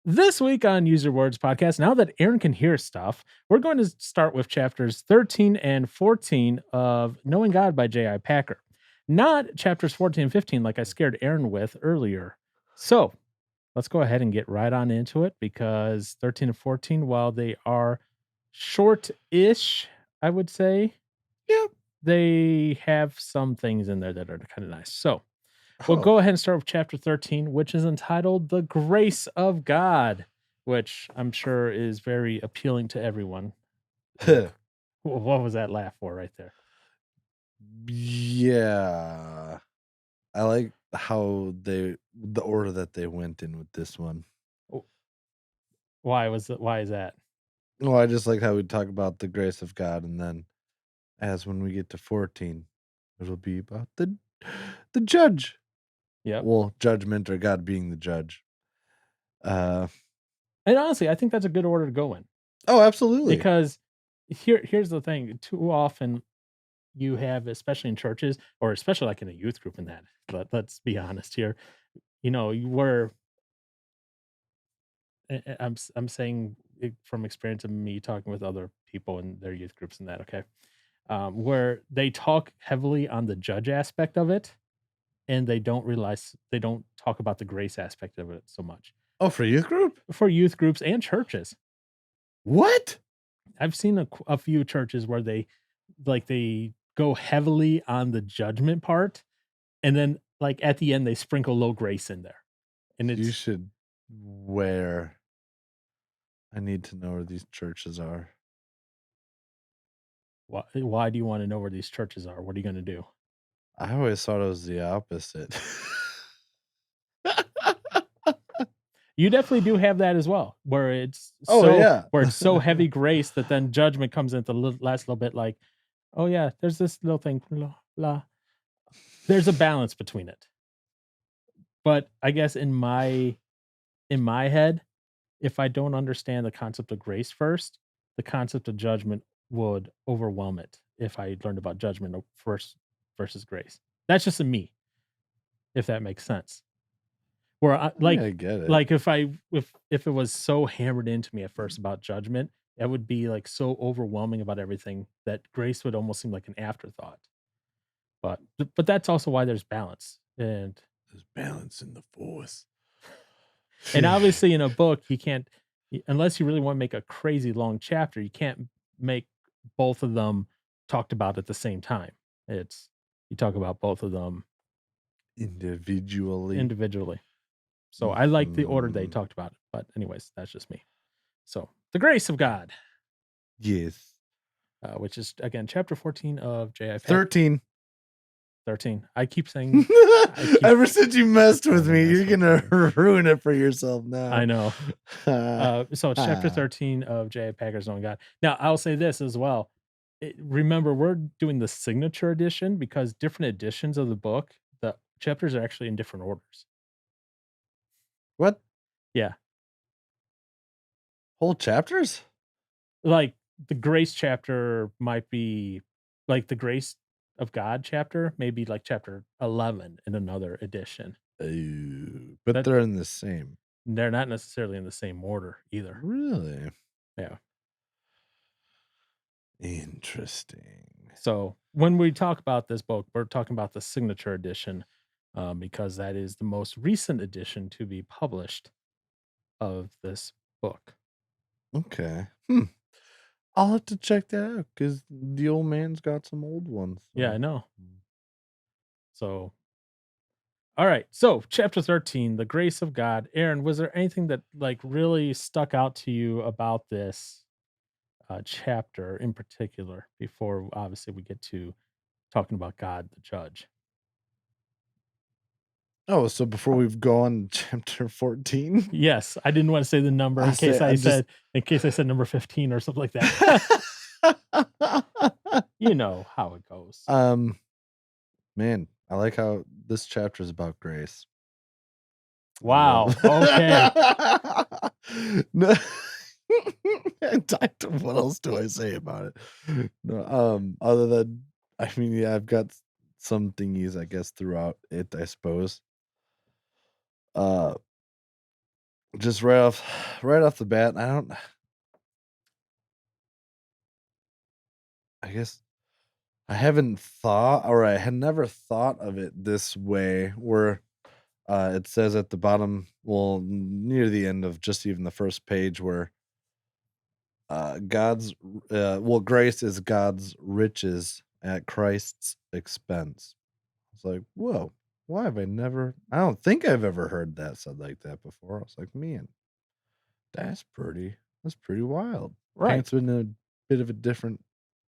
This week on Use Your Words podcast, now that Aaron can hear stuff, we're going to start with chapters 13 and 14 of Knowing God by J.I. Packer, not chapters 14 and 15 like I scared Aaron with earlier. So let's go ahead and get right on into it because 13 and 14, while they are short-ish, I would say, Yep. they have some things in there that are kind of nice. So we'll Oh, go ahead and start with chapter 13, which is entitled The Grace of God, which I'm sure is very appealing to everyone. What was that laugh for right there? yeah. I like how the order that they went in with this one. Why is that? Well, I just like how we talk about the grace of God, and then as when we get to 14, it'll be about the judge. Yep. Well, judgment or God being the judge. And honestly, I think that's a good order to go in. Oh, absolutely. Because here's the thing. Too often you have, especially in churches, or especially like in a youth group in that, let's be honest here, you were I'm saying it from experience of me talking with other people in their youth groups and that, okay? Where they talk heavily on the judge aspect of it, and they don't talk about the grace aspect of it so much. Oh, for youth group? For youth groups and churches. What? I've seen a few churches where they go heavily on the judgment part, and then like at the end they sprinkle a little grace in there. And You it's should where I need to know where these churches are. why do you want to know where these churches are? What are you going to do? I always thought it was the opposite. You definitely do have that as well, where it's where it's so heavy grace that then judgment comes in at the last little bit. Like, oh yeah, there's this little thing, blah. There's a balance between it, but I guess in my head, if I don't understand the concept of grace first, the concept of judgment would overwhelm it. If I learned about judgment first versus grace, that's just a me, if that makes sense. Where I get it. like if it was so hammered into me at first about judgment, it would be like so overwhelming about everything that grace would almost seem like an afterthought. But that's also why there's balance. And There's balance in the force. obviously in a book, you can't unless you really want to make a crazy long chapter, you can't make both of them talked about at the same time. It's you talk about both of them individually. So I like the order they talked about it. But anyways, that's just me. So the grace of God. Yes. Which is again chapter 14 of J.I. 13. 13. I keep saying ever since you messed with me, you're gonna ruin it for yourself now. I know. So it's chapter 13 of J.I. Packer's Knowing God. Now I'll say this as well. Remember, we're doing the signature edition because different editions of the book, the chapters are actually in different orders. What? Yeah. Whole chapters? Like the grace chapter might be like the grace of God chapter, maybe like chapter 11 in another edition. But they're in the same. They're not necessarily in the same order either. Really? Yeah. Interesting. So when we talk about this book, we're talking about the signature edition because that is the most recent edition to be published of this book. Okay. I'll have to check that out because the old man's got some old ones. So. Yeah, I know. So, all right. So, chapter 13, the grace of God. Aaron, was there anything that like really stuck out to you about this chapter in particular before obviously we get to talking about God the judge? Oh, so before we go on chapter 14? Yes, I didn't want to say the number in case I said number 15 or something like that. You know how it goes. Man, I like how this chapter is about grace. Wow. Okay. No, what else do I say about it? No, other than I mean, yeah, I've got some thingies, I guess, throughout it, I suppose. just right off the bat, I guess I haven't thought, or I had never thought of it this way, where it says at the bottom, well, near the end of just even the first page, where grace is God's riches at Christ's expense. It's like, whoa, why have I never? I don't think I've ever heard that said like that before. I was like, man, that's pretty wild. Right. Paints in a bit of a different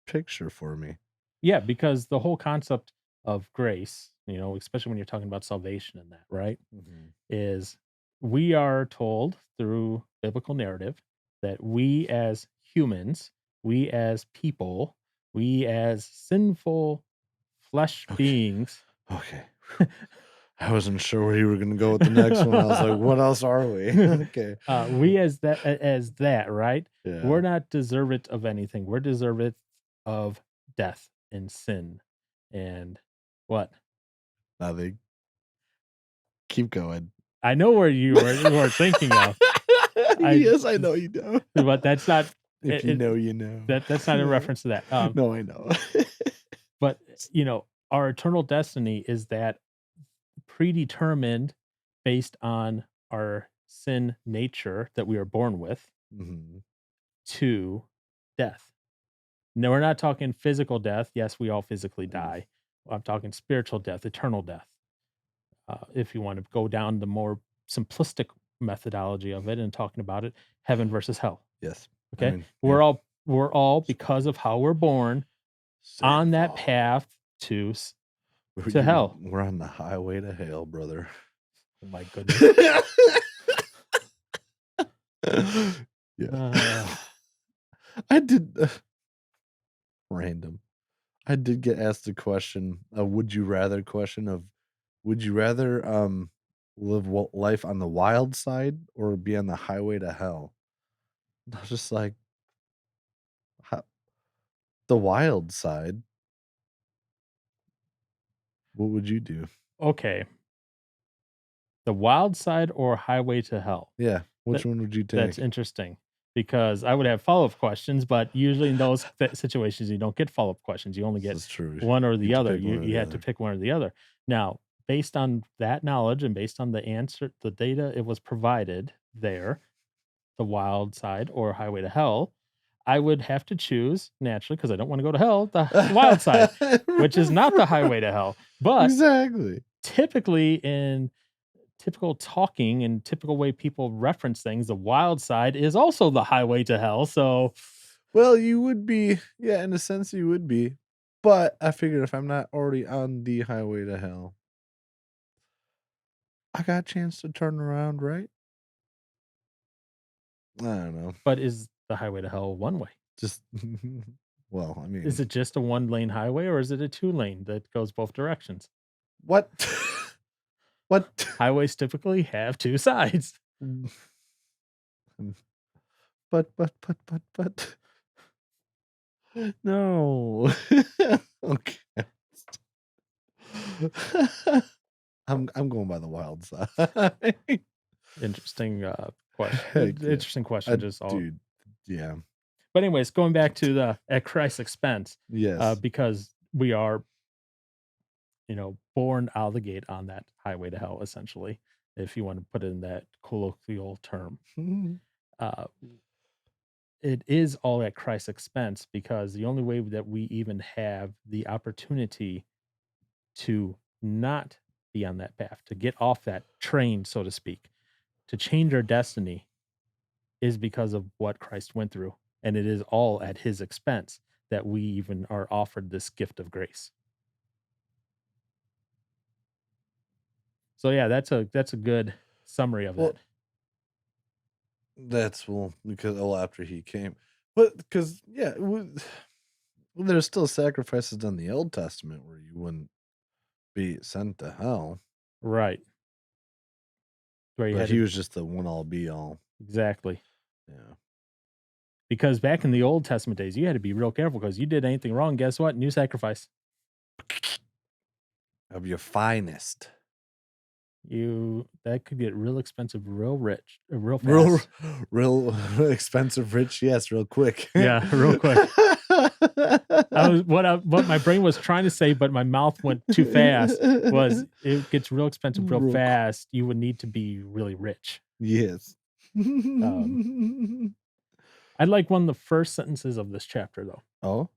picture for me. Yeah, because the whole concept of grace, especially when you're talking about salvation and that, right? Mhm. Is we are told through biblical narrative that we as humans, we as people, we as sinful flesh Okay. beings. Okay. I wasn't sure where you were going to go with the next one. I was like, what else are we? Okay. We as that, right? Yeah. We're not deserving of anything. We're deserving of death and sin. And what? Nothing. Keep going. I know where you were thinking of. Yes, I know you do. But that's not. If you know, you know. That's not in reference to that. No, I know. But our eternal destiny is that predetermined based on our sin nature that we are born with Mhm. to death. No, we're not talking physical death. Yes, we all physically die. I'm talking spiritual death, eternal death. If you want to go down the more simplistic methodology of it and talking about it, heaven versus hell. Yes. Okay, I mean, we're all because of how we're born on that path to hell. We're on the highway to hell, brother. Oh my goodness. Yeah. I did random. I did get asked a question, a would you rather question of would you rather live life on the wild side or be on the highway to hell? I was just like, the wild side. What would you do? Okay. The wild side or highway to hell? Yeah. Which That one would you that's take? interesting because I would have follow-up questions, but usually in those situations, you don't get follow-up questions. You only This get is true. one or You the get to other. pick one or You the had to other. pick one or the other. Now, based on that knowledge and based on the answer, the data it was provided there, the wild side or highway to hell, I would have to choose naturally because I don't want to go to hell, the wild side, which is not the highway to hell. But Exactly. typically in typical talking and typical way people reference things, the wild side is also the highway to hell. So, Well, you would be, yeah, in a sense you would be. But I figured if I'm not already on the highway to hell, I got a chance to turn around, right? I don't know. but is the highway to hell one way? Just well, I Is mean, it just a one lane highway or is it a two lane that goes both directions? what? What? Highways typically have two sides. But no. Okay. I'm going by the wild side. Interesting question. Heck yeah. Interesting question. Just all. Dude, yeah. But anyways, going back to the at Christ's expense, Yes. because we are, born out of the gate on that highway to hell, essentially, if you want to put it in that colloquial term. Uh, it is all at Christ's expense because the only way that we even have the opportunity to not be on that path, to get off that train, so to speak, to change our destiny is because of what Christ went through. And it is all at his expense that we even are offered this gift of grace. So yeah, that's a good summary of Well, that. that's because after he came, but because yeah, there's still sacrifices in the Old Testament where you wouldn't be sent to hell, Right. Where you but had he to was just the one all be all. exactly. Yeah, Because back in the Old Testament days, you had to be real careful because you did anything wrong, guess what? New sacrifice. of your finest. that could get real expensive, real rich, real Real, fast. real expensive, rich. Yes, real quick. Yeah, real quick. What my brain was trying to say, but my mouth went too fast. Was it gets real expensive real Real quick. fast? You would need to be really rich. Yes. Um, I like one of the first sentences of this chapter, though. Oh.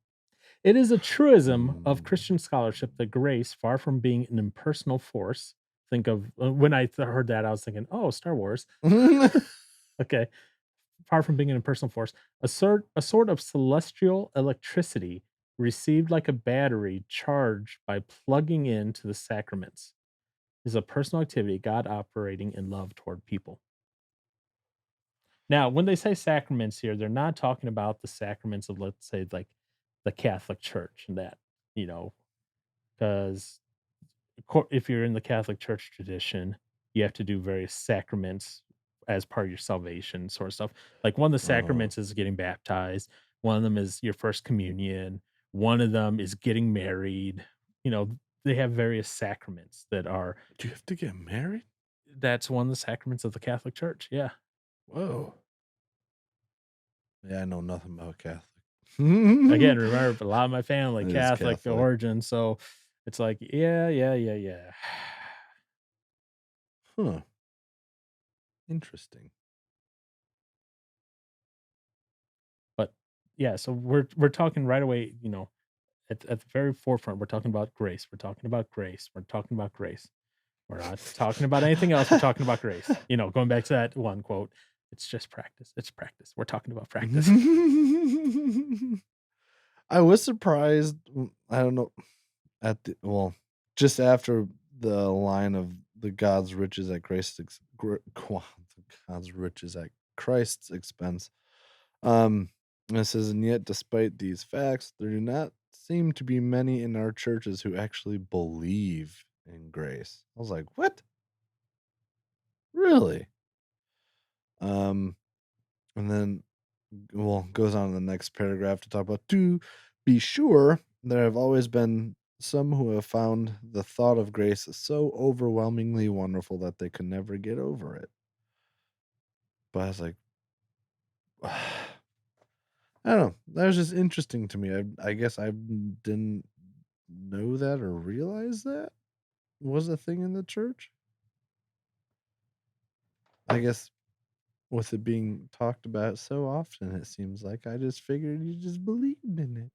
It is a truism of Mm. Christian scholarship that grace, far from being an impersonal force, think of when I heard that, I was thinking, oh, Star Wars. Okay. Far from being an impersonal force, a sort of celestial electricity received like a battery charged by plugging into the sacraments is a personal activity, God operating in love toward people. Now, when they say sacraments here, they're not talking about the sacraments of, let's say, like the Catholic Church and that, you know, because if you're in the Catholic Church tradition, you have to do various sacraments as part of your salvation, sort of stuff. Like one of the Uh-huh. sacraments is getting baptized, one of them is your first communion, one of them is getting married. You know, they have various sacraments that are Do you have to get married? that's one of the sacraments of the Catholic Church. Yeah. Whoa. Yeah, I know nothing about Catholic. Again, remember a lot of my family It is Catholic Catholic. origin, so it's like, yeah, yeah, yeah, yeah. Huh. Interesting. But yeah, so we're talking right away, at the very forefront, we're talking about grace. We're talking about grace. We're talking about grace. We're not talking about anything else. We're talking about grace. Going back to that one quote, it's just practice. It's practice. We're talking about practice. I was surprised. I don't know. Just after the line of the God's riches at God's riches at Christ's expense. And it says, and yet, despite these facts, there do not seem to be many in our churches who actually believe in grace. I was like, what? Really? Um, and then, goes on in the next paragraph to talk about, to be sure, there have always been some who have found the thought of grace so overwhelmingly wonderful that they could never get over it. But I was like, I don't know. That was just interesting to me. I guess I didn't know that or realize that was a thing in the church. I guess with it being talked about so often, it seems like I just figured you just believed in it.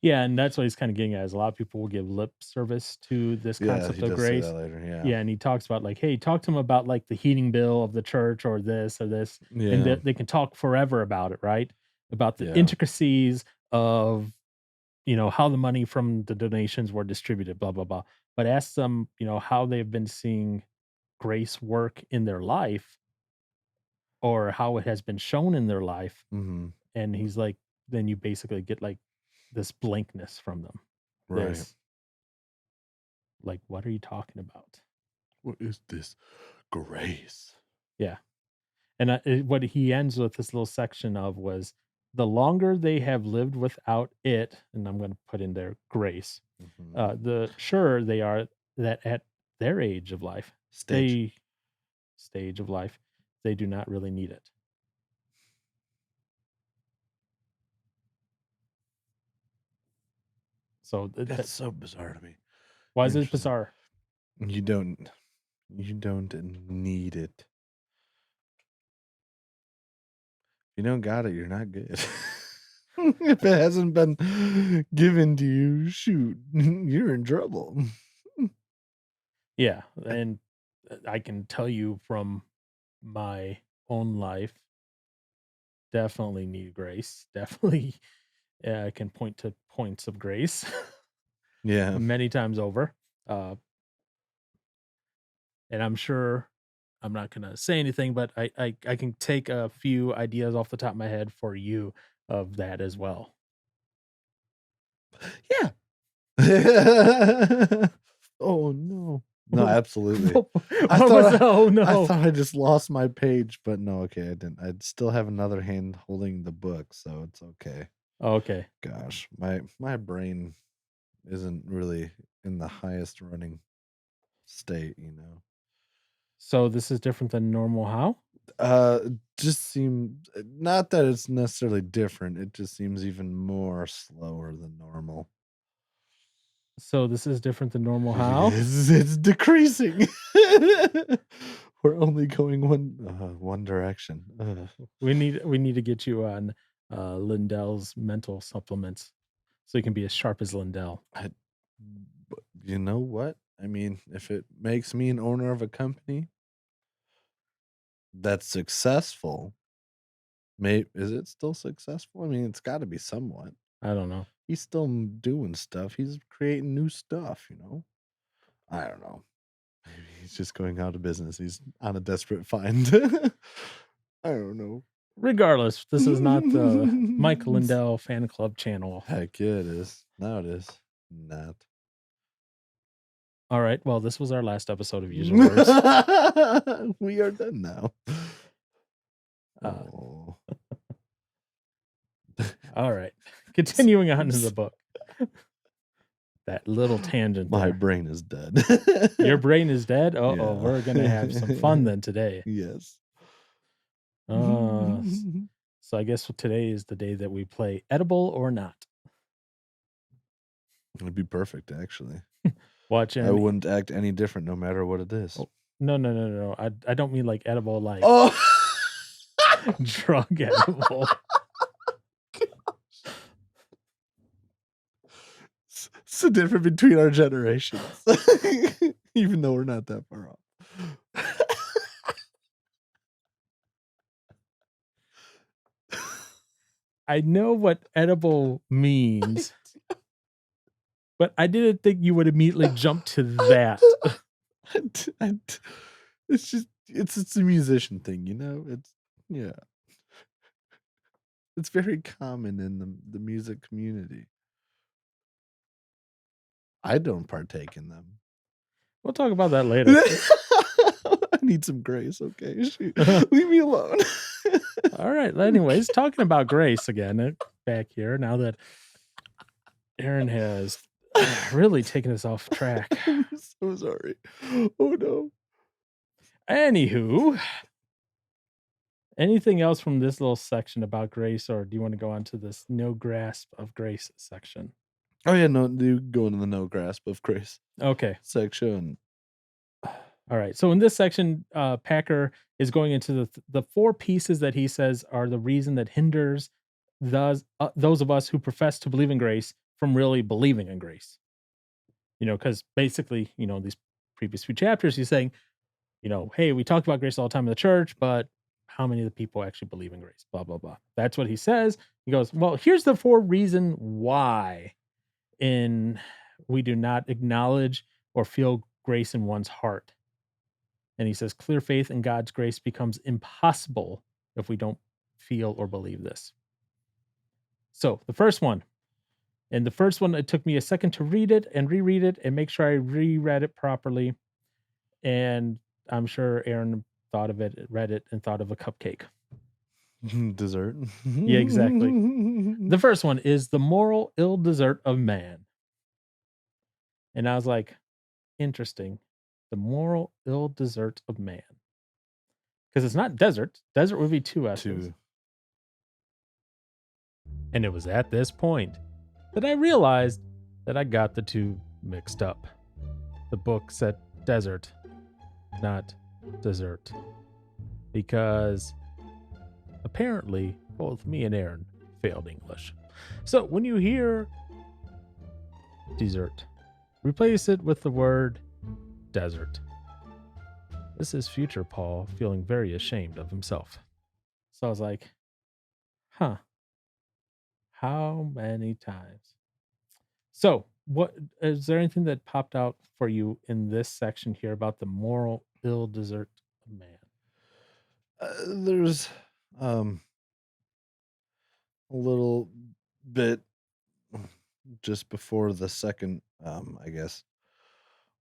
Yeah, and that's what he's kind of getting at is a lot of people will give lip service to this Yeah, concept he of does say that grace. later. Yeah. Yeah, and he talks about like, hey, talk to him about like the heating bill of the church or this, and Yeah. they can talk forever about it, right? About the Yeah. intricacies of how the money from the donations were distributed, blah blah blah. But ask them, how they've been seeing grace work in their life or how it has been shown in their life, Hmm. and he's like, then you basically get like this blankness from them. Right. This like, what are you talking about? What is this grace? Yeah. And what he ends with this little section of was the longer they have lived without it, and I'm going to put in there grace, Hmm. the surer they are that at their age of life, Stage. they stage of life, they do not really need it. So That's so bizarre to me. why is it Interesting. bizarre? You don't. You don't need it. If you don't got it, you're not good. If it hasn't been given to you, shoot, you're in trouble. Yeah, and I can tell you from my own life, definitely need grace. Definitely, I can point to points of grace Yeah. many times over. Uh, and I'm sure I'm not gonna say anything, but I can take a few ideas off the top of my head for you of that as well. Yeah. Oh, no. No, absolutely. What was oh I no. thought I just lost my page, but no, okay, I didn't. I still have another hand holding the book, so it's okay. Okay. Gosh, my brain isn't really in the highest running state, you know? So this is different than normal how? Just seem not that it's necessarily different, it just seems even more slower than normal. So this is different than normal how? It's decreasing. We're only going one direction. We need to get you on Lindell's mental supplements so you can be as sharp as Lindell. But you know what? I mean, if it makes me an owner of a company that's successful, is it still successful? I mean, it's got to be somewhat. I don't know. He's still doing stuff. He's creating new stuff, you know? I don't know. Maybe he's just going out of business. He's on a desperate find. I don't know. Regardless, this is not the Mike Lindell fan club channel. Heck yeah, it is. No, it is not. All right. Well, this was our last episode of User Words. We are done now. Oh. All right. Continuing on in the book. That little tangent. My brain is dead. Your brain is dead? Uh-oh, Yeah. we're going to have some fun then today. Yes. So I guess today is the day that we play Edible or Not. It'd be perfect, actually. Watch I wouldn't act any different no matter what it is. Oh, no. I don't mean like edible, like drug edible. It's the difference between our generations. Even though we're not that far off. I know what edible means, but I didn't think you would immediately jump to that. It's just it's a musician thing, you know? It's very common in the music community. I don't partake in them. We'll talk about that later. I need some grace, okay? Shoot. Leave me alone. All right. Anyways, talking about grace again, back here, now that Aaron has really taken us off track. I'm so sorry. Oh, no. Anywho, anything else from this little section about grace, or do you want to go on to this no grasp of grace section? Oh, yeah, no, you go into the no grasp of grace. Okay. Section. All right. So in this section, Packer is going into the four pieces that he says are the reason that hinders those of us who profess to believe in grace from really believing in grace. You know, because basically, you know, these previous few chapters, he's saying, you know, hey, we talk about grace all the time in the church, but how many of the people actually believe in grace? Blah, blah, blah. That's what he says. He goes, well, here's the four reason why we do not acknowledge or feel grace in one's heart. And he says, clear faith in God's grace becomes impossible if we don't feel or believe this. So the first one, it took me a second to read it and reread it and make sure I reread it properly. And I'm sure Aaron thought of it, read it, and thought of a cupcake. Dessert. Yeah, exactly. The first one is the moral ill desert of man. And I was like, interesting. The moral ill desert of man. Because it's not desert. Desert would be two S's. And it was at this point that I realized that I got the two mixed up. The book said desert, not dessert. Because apparently both me and Aaron failed English. So when you hear dessert, replace it with the word desert. This is future Paul feeling very ashamed of himself. So I was like, huh. How many times? So, what is there anything that popped out for you in this section here about the moral ill desert of man? There's a little bit just before the second, I guess,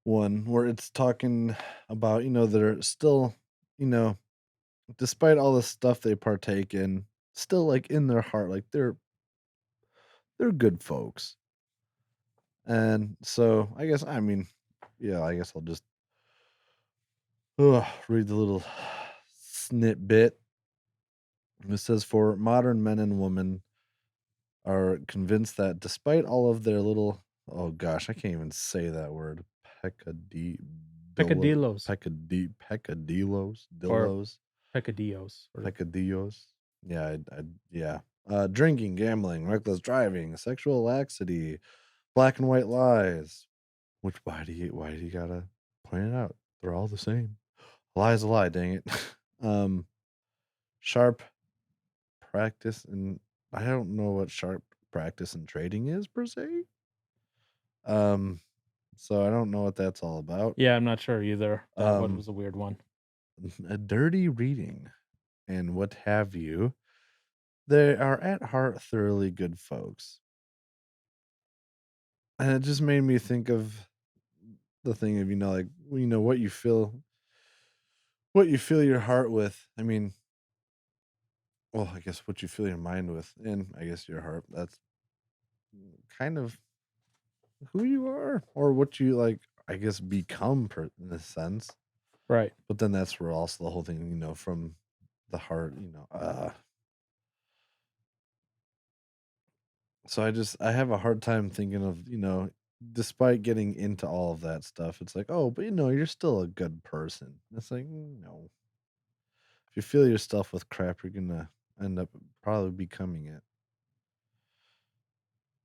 one where it's talking about, you know, they're still, you know, despite all the stuff they partake in, still like in their heart, like they're good folks. And so I guess, I mean, yeah, I guess I'll just Read the little snippet. It says, for modern men and women are convinced that despite all of their little, oh gosh, I can't even say that word, Peccadillos peccadillos, or dillos, peccadillos or peccadillos. Yeah, yeah. Drinking, gambling, reckless driving, sexual laxity, black and white lies. Which why do you gotta point it out? They're all the same. A lie is a lie, dang it. Sharp practice, and I don't know what sharp practice in trading is per se. Um, so I don't know what that's all about. yeah, I'm not sure either. That one Um, was a weird one. a dirty reading and what have you. They are at heart thoroughly good folks. And it just made me think of the thing of, like, what you fill your heart with. I mean, well, I guess what you fill your mind with, and I guess your heart, that's kind of who you are, or what you, like, I guess, become in a sense. Right. But then that's where also the whole thing, from the heart, so I have a hard time thinking of, despite getting into all of that stuff, it's like, oh, but you're still a good person. It's like, no. If you fill your stuff with crap, you're gonna end up probably becoming it.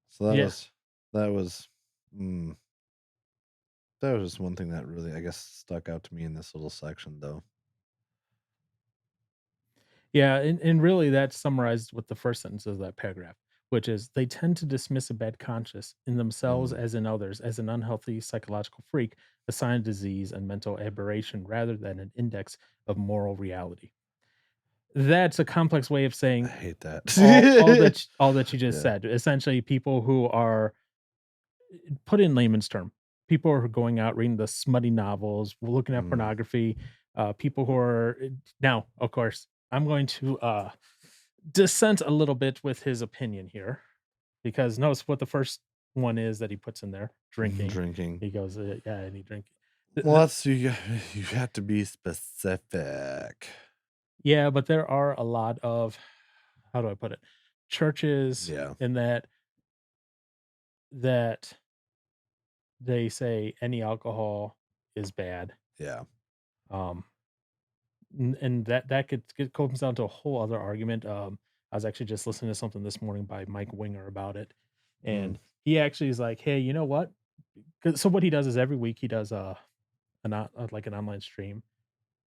So Yeah. that was mm, that was just one thing that really, I guess, stuck out to me in this little section, though. Yeah, and really that's summarized with the first sentence of that paragraph, which is they tend to dismiss a bad conscience in themselves Mm, as in others as an unhealthy psychological freak, a sign of disease and mental aberration rather than an index of moral reality. That's a complex way of I saying hate that. all that you just Yeah. said. Essentially, people who are put in layman's term, people who are going out reading the smutty novels, looking at Mm, pornography, people who are now, of course, I'm going to dissent a little bit with his opinion here because notice what the first one is that he puts in there: drinking. drinking. He goes, "Yeah, and he drink." Well, that's you have to be specific. Yeah, but there are a lot of how do I put it? Churches Yeah. in that they say any alcohol is bad. Yeah. Um, and that comes down to a whole other argument. I was actually just listening to something this morning by Mike Winger about it, Mm, and he actually is like, "Hey, you know what?" 'Cause so what he does is every week he does like an online stream.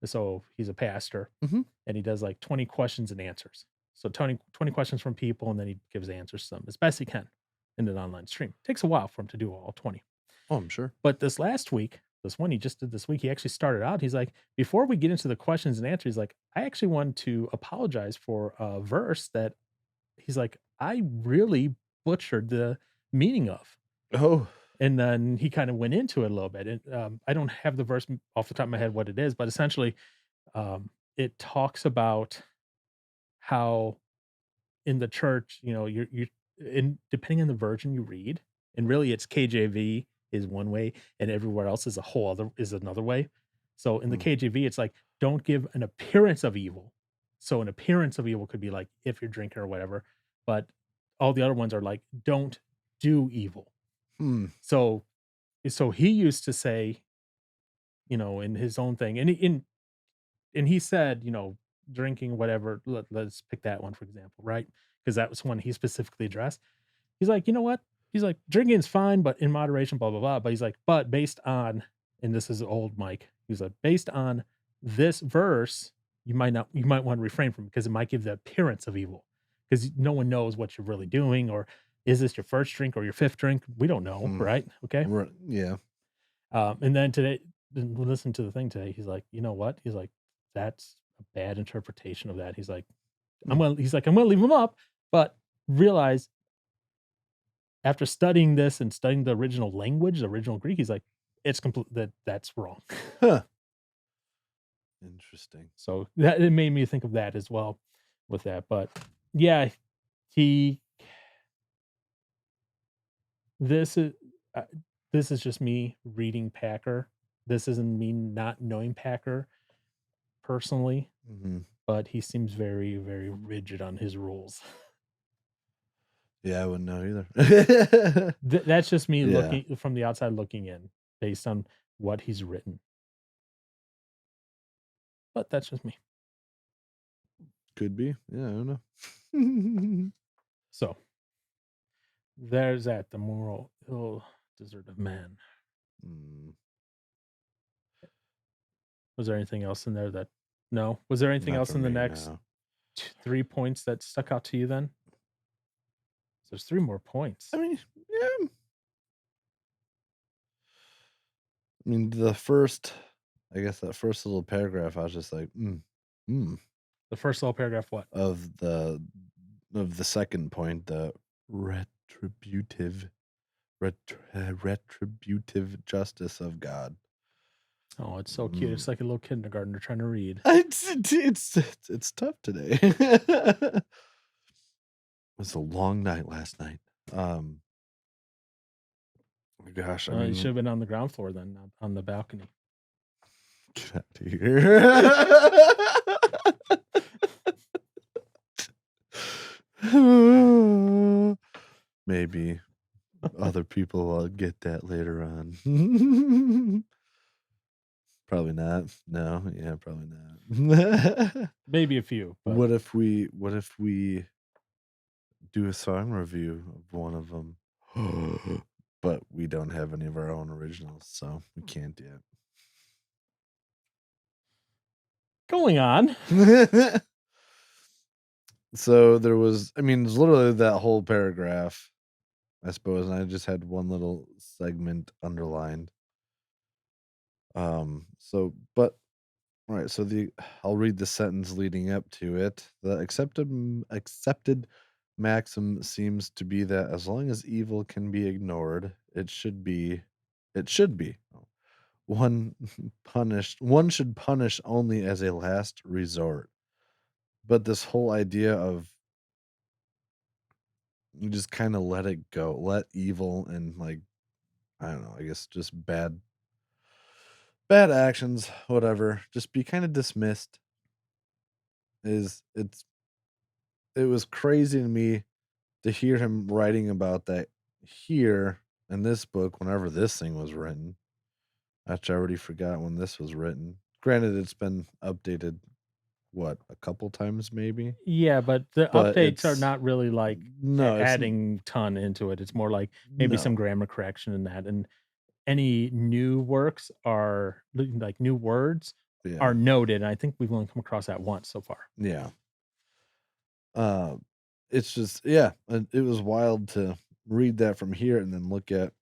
So he's a pastor, mhm. and he does like 20 questions and answers. So 20 questions from people, and then he gives answers to them as best he can in an online stream. Takes a while for him to do all 20. Oh, I'm sure. But this last week, this one he just did this week, he actually started out. He's like, before we get into the questions and answers, he's like, I actually want to apologize for a verse that he's like, I really butchered the meaning of. Oh, And then he kind of went into it a little bit. And I don't have the verse off the top of my head what it is, but essentially, it talks about how in the church, you're in depending on the version you read, and really it's KJV is one way, and everywhere else is a whole other is another way. So in the mm, KJV, it's like, don't give an appearance of evil. So an appearance of evil could be like if you're drinking or whatever, but all the other ones are like, don't do evil. hmm. So he used to say, in his own thing, and he said, drinking, whatever. Let's pick that one for example, right? Because that was one he specifically addressed. He's like, you know what? He's like, drinking is fine, but in moderation, blah blah blah. But he's like, but based on, and this is old Mike. He's like, based on this verse, you might want to refrain from it because it might give the appearance of evil because no one knows what you're really doing, or is this your first drink or your fifth drink? We don't know, Hmm. right? Okay. Yeah. And then today, listen to the thing today. He's like, you know what? He's like, that's a bad interpretation of that. He's like, Hmm. I'm gonna leave him up, but realize after studying this and studying the original language, the original Greek, he's like, it's complete that's wrong. Huh. Interesting. So that it made me think of that as well with that. But yeah, he this is uh, this is just me reading Packer this isn't me not knowing Packer personally, Mhm. but he seems very, very rigid on his rules. Yeah, I wouldn't know either. That's just me Yeah, looking from the outside looking in based on what he's written. But that's just me. could be. Yeah, I don't know. So there's that, the moral ill desert of man. Mm, Was there anything else in there that no? Was there anything not for else in the me, next no. 3 points that stuck out to you then? There's 3 more I points. mean, yeah. I mean, I guess that first little paragraph, I was just like, mm, The first little paragraph, what? of the second point, the retributive, retributive justice of God. Oh, it's so cute. Mm. It's like a little kindergartner trying to read. It's tough today. It was a long night last night. Um, gosh, I You should mean, have been on the ground floor then, not on the balcony. get out of here. Maybe other people will get that later on. Probably not. No, yeah, probably not. Maybe a few, but What if we do a song review of one of them? But we don't have any of our own originals, so we can't going on. yet. So there was, I mean, it's literally that whole paragraph, I suppose, and I just had one little segment underlined. But all right, so I'll read the sentence leading up to it. The accepted maxim seems to be that as long as evil can be ignored, it should be one punished. One should punish only as a last resort. But this whole idea of you just kind of let it go, let evil and like I don't know, I guess just bad actions, whatever, just be kind of dismissed. Is it was crazy to me to hear him writing about that here in this book whenever this thing was written. Actually, I already forgot when this was written. Granted, it's been updated, what, a couple times maybe? Yeah, but the But updates are it's not really like no, it's adding ton into it. It's more like maybe some no. grammar correction in that. And any new works are like new words are Yeah. noted. And I think we've only come across that once so far. Yeah. Uh, it's just yeah, it was wild to read that from here and then look at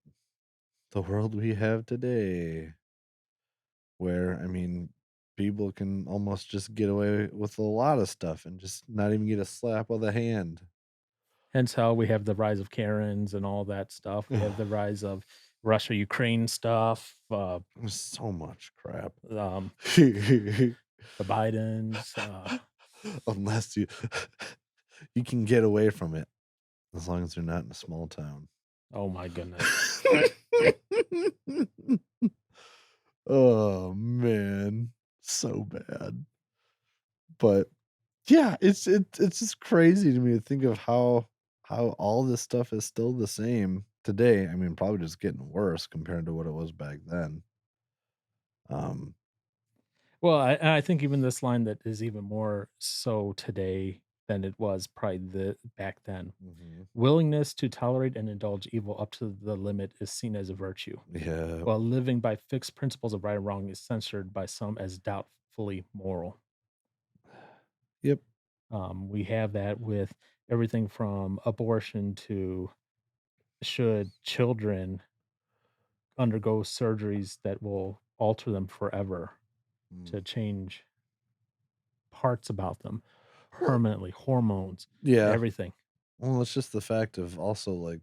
the world we have today. Where, I mean, people can almost just get away with a lot of stuff and just not even get a slap of the hand. Hence how we have the rise of Karens and all that stuff. We have the rise of Russia Ukraine stuff. There's so much crap. Um, the Bidens. Unless you can get away from it as long as you're not in a small town. Oh my goodness. Oh man, so bad. But yeah, it's just crazy to me to think of how all this stuff is still the same today. I mean, probably just getting worse compared to what it was back then. Um, Well, I think even this line that is even more so today than it was probably back then. mhm. Willingness to tolerate and indulge evil up to the limit is seen as a virtue, Yeah. while living by fixed principles of right and wrong is censored by some as doubtfully moral. Yep. We have that with everything from abortion to should children undergo surgeries that will alter them forever Mm. to change parts about them Well, permanently, hormones, yeah. everything. Well, it's just the fact of also like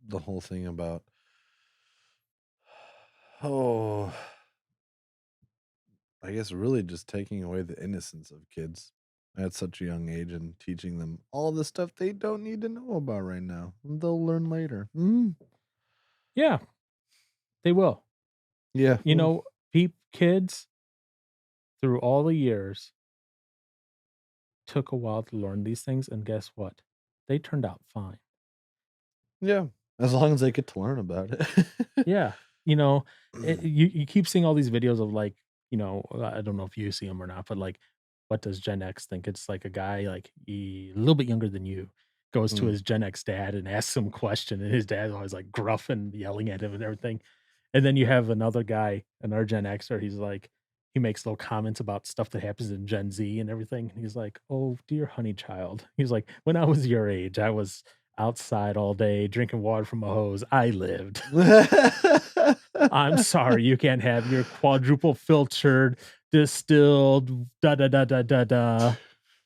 the whole thing about oh, I guess really just taking away the innocence of kids at such a young age and teaching them all the stuff they don't need to know about right now. And they'll learn later. Mm. Yeah, they will. Yeah. You know, kids through all the years took a while to learn these things, and guess what? They turned out fine. Yeah. As long as they get to learn about it. Yeah, you know, you keep seeing all these videos of, like, I don't know if you see them or not, but, like, what does Gen X think? It's like a guy, like, a little bit younger than you, goes to Mm. his Gen X dad and asks him a question, and his dad's always, like, gruff and yelling at him and everything. And then you have another guy, another Gen Xer, he's like he makes little comments about stuff that happens in Gen Z and everything, and he's like, "Oh, dear honey child." He's like, "When I was your age, I was outside all day drinking water from a hose. I lived. I'm sorry you can't have your quadruple filtered, distilled, da da da da da da,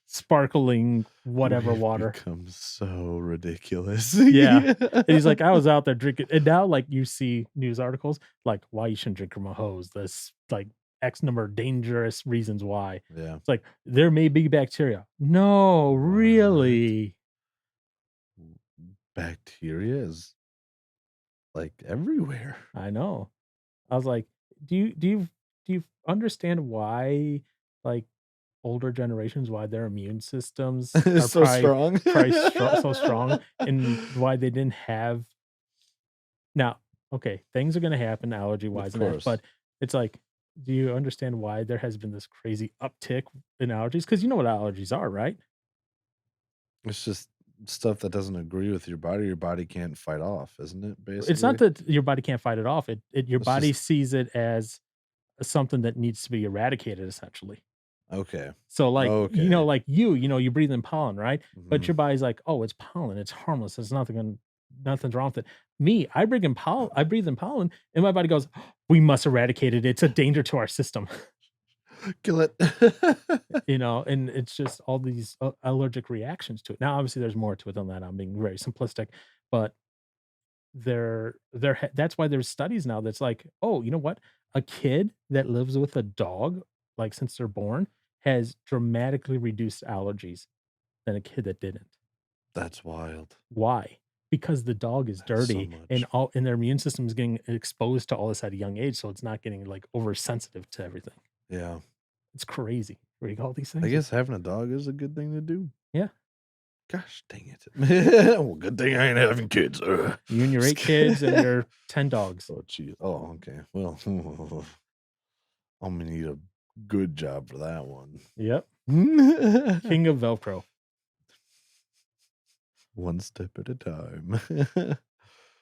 sparkling whatever We've water." become so ridiculous. Yeah. And he's like, "I was out there drinking," and now, like, you see news articles, like, "Why you shouldn't drink from a hose. This, like, X number of dangerous reasons why." Yeah. It's like, "There may be bacteria." No, What? really? Bacteria is like everywhere. I know. I was like, do you understand why, like, older generations, why their immune systems are So strong. probably so strong, and why they didn't have now, okay, things are gonna happen Of allergy-wise and that, course. but it's like, do you understand why there has been this crazy uptick in allergies? Because you know what allergies are, right? It's just stuff that doesn't agree with your body can't fight off, isn't it, It's not basically? that your body can't fight it off, your It's body just sees it as something that needs to be eradicated, essentially. okay. So, like, Okay. like you breathe in pollen, right? But Mhm. your body's like, "Oh, it's pollen. It's harmless. There's nothing's wrong with it." Me, I breathe in pollen, and my body goes, "We must eradicate it. It's a danger to our system." Kill it. And it's just all these allergic reactions to it. Now, obviously, there's more to it than that. I'm being very simplistic, but that's why there's studies now that's like, oh, you know what? A kid that lives with a dog, like since they're born, has dramatically reduced allergies than a kid that didn't. That's wild. Why? Because the dog is That's so dirty and much. their immune system is getting exposed to all this at a young age, so it's not getting like oversensitive to everything. Yeah. It's crazy. Reading all these I things. guess having a dog is a good thing to do. Yeah. Gosh dang it. Well, good thing I ain't having kids. You and your Just 8 kids and kid- your 10 dogs. Oh, geez. Oh, okay. Well, I'm gonna need a good job for that one. Yep. King of Velcro. One step at a time.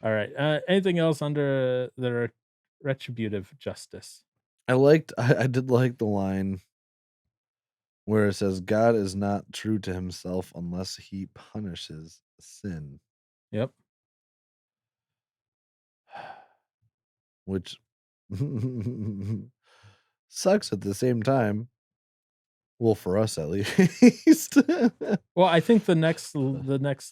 All right. Anything else under the retributive justice? I did like the line where it says, God is not true to himself unless he punishes sin, Yep. which sucks at the same time. Well, for us at least. Well, I think the next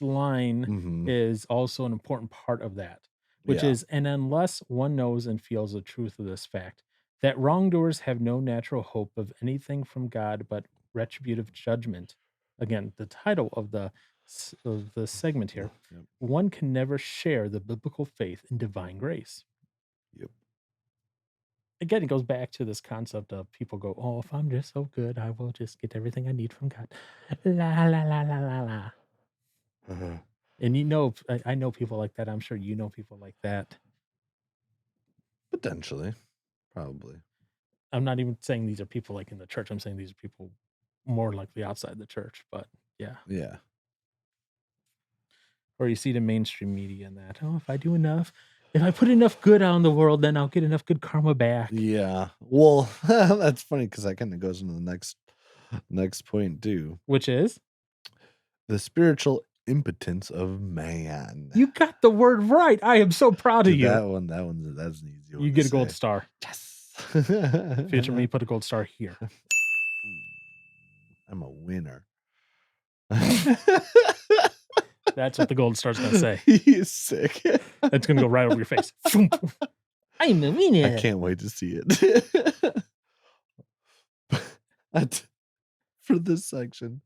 line Hmm. is also an important part of that, which Yeah. is, and unless one knows and feels the truth of this fact, that wrongdoers have no natural hope of anything from God but retributive judgment. Again, the title of the segment here, Yep. one can never share the biblical faith in divine grace. Yep. Again, it goes back to this concept of people go, "Oh, if I'm just so good, I will just get everything I need from God." La la la la la la. Uh, And I know people like that. I'm sure you know people like that. Potentially. Probably. I'm not even saying these are people like in the church. I'm saying these are people more likely outside the church. But yeah, Yeah. or you see the mainstream media and that. Oh, if I put enough good out in the world, then I'll get enough good karma back. Yeah. Well, that's funny because that kind of goes into the next point too. Which is, The spiritual impotence of man. you got the word right. I am so proud of Dude, you. that's an easy You one to get a gold say. star. Yes. Future me, put a gold star here. I'm a winner. That's what the gold star's gonna say. He's sick. It's gonna go right over your face. I'm a I winner. can't wait to see it. But for this section,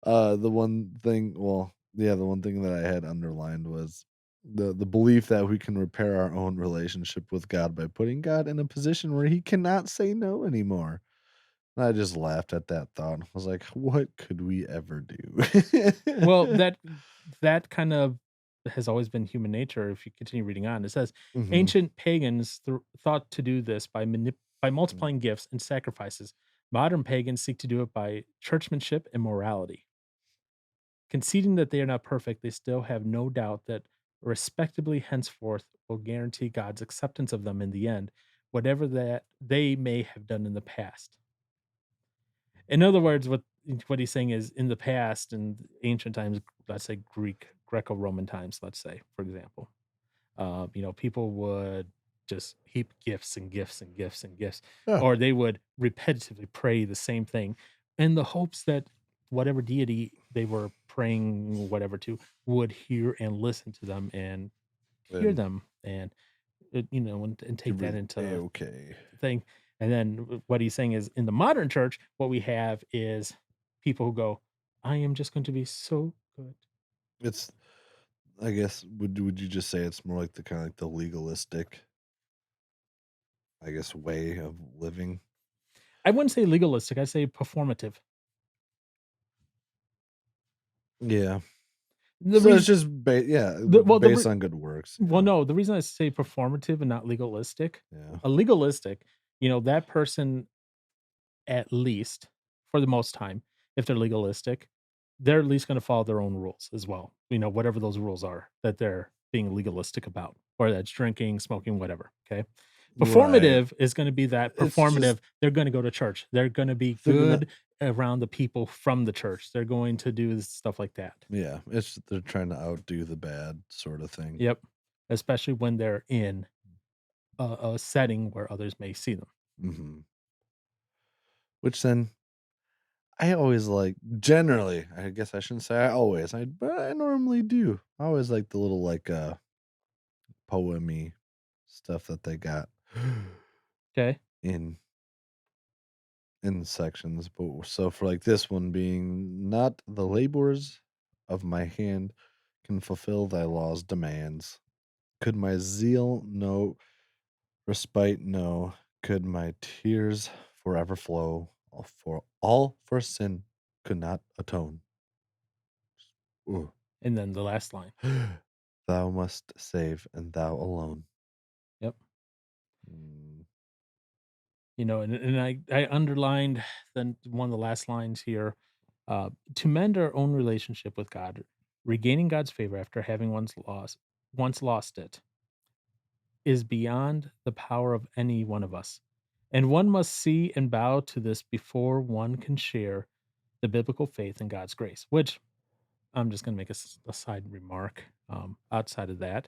the one thing that I had underlined was the belief that we can repair our own relationship with God by putting God in a position where he cannot say no anymore. And I just laughed at that thought. I was like, "What could we ever do?" Well, that kind of has always been human nature. If you continue reading on, it says Mhm. ancient pagans thought to do this by Mm. multiplying gifts and sacrifices. Modern pagans seek to do it by churchmanship and morality. Conceding that they are not perfect, they still have no doubt that respectably henceforth will guarantee God's acceptance of them in the end, whatever that they may have done in the past. In other words, what he's saying is in the past, in ancient times, let's say Greco-Roman times, let's say, for example, people would just heap gifts and gifts and gifts and gifts, Yeah, or they would repetitively pray the same thing in the hopes that whatever deity they were praying whatever to would hear and listen to them and hear and them and and take that everything into A-okay. the thing. And then what he's saying is in the modern church, what we have is people who go, I am just going to be so good. It's I guess, would you just say it's more like the kinda like the legalistic, I guess, way of living? I wouldn't say legalistic, I say performative. Yeah. The So it's reason just the well the based re- on good works, well no, the reason I say performative and not legalistic, yeah. a legalistic, that person at least for the most time, if they're legalistic, they're at least going to follow their own rules as well. Whatever those rules are that they're being legalistic about, or that's drinking, smoking, whatever. Okay. Right. Performative is going to be that It's just performative. They're going to go to church. They're going to be they're gonna good around the people from the church. They're going to do stuff like that. yeah, it's they're trying to outdo the bad sort of thing. Yep. Especially when they're in a setting where others may see them. Mhm. Which then I always like generally, I guess I shouldn't say I always, but I normally do. I always like the little, like, poemy stuff that they got Okay. in sections, but so for, like, this one being, "Not the labors of my hand can fulfill thy law's demands. Could my zeal no respite know, could my tears forever flow, all for sin could not atone." Ooh. And then the last line. Thou must save, and thou alone. Yep. Mm, And I underlined then one of the last lines here. To mend our own relationship with God, regaining God's favor after having once lost it, is beyond the power of any one of us. And one must see and bow to this before one can share the biblical faith and God's grace, which I'm just going to make a side remark. Outside of that,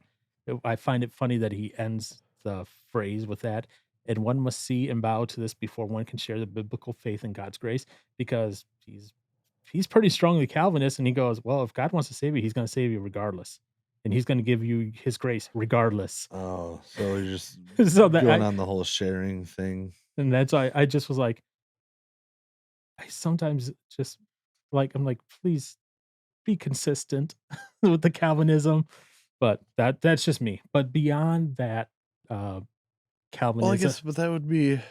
I find it funny that he ends the phrase with that. And one must see and bow to this before one can share the biblical faith and God's grace, because he's pretty strongly Calvinist, and he goes, "Well, if God wants to save you, He's going to save you regardless, and He's going to give you His grace regardless." oh, so you're just So that going I on the whole sharing thing. and that's why I just was like, I sometimes just I'm like, please be consistent with the Calvinism. But that's just me. But beyond that, uh, Well, I Calvinism, guess, but that would be,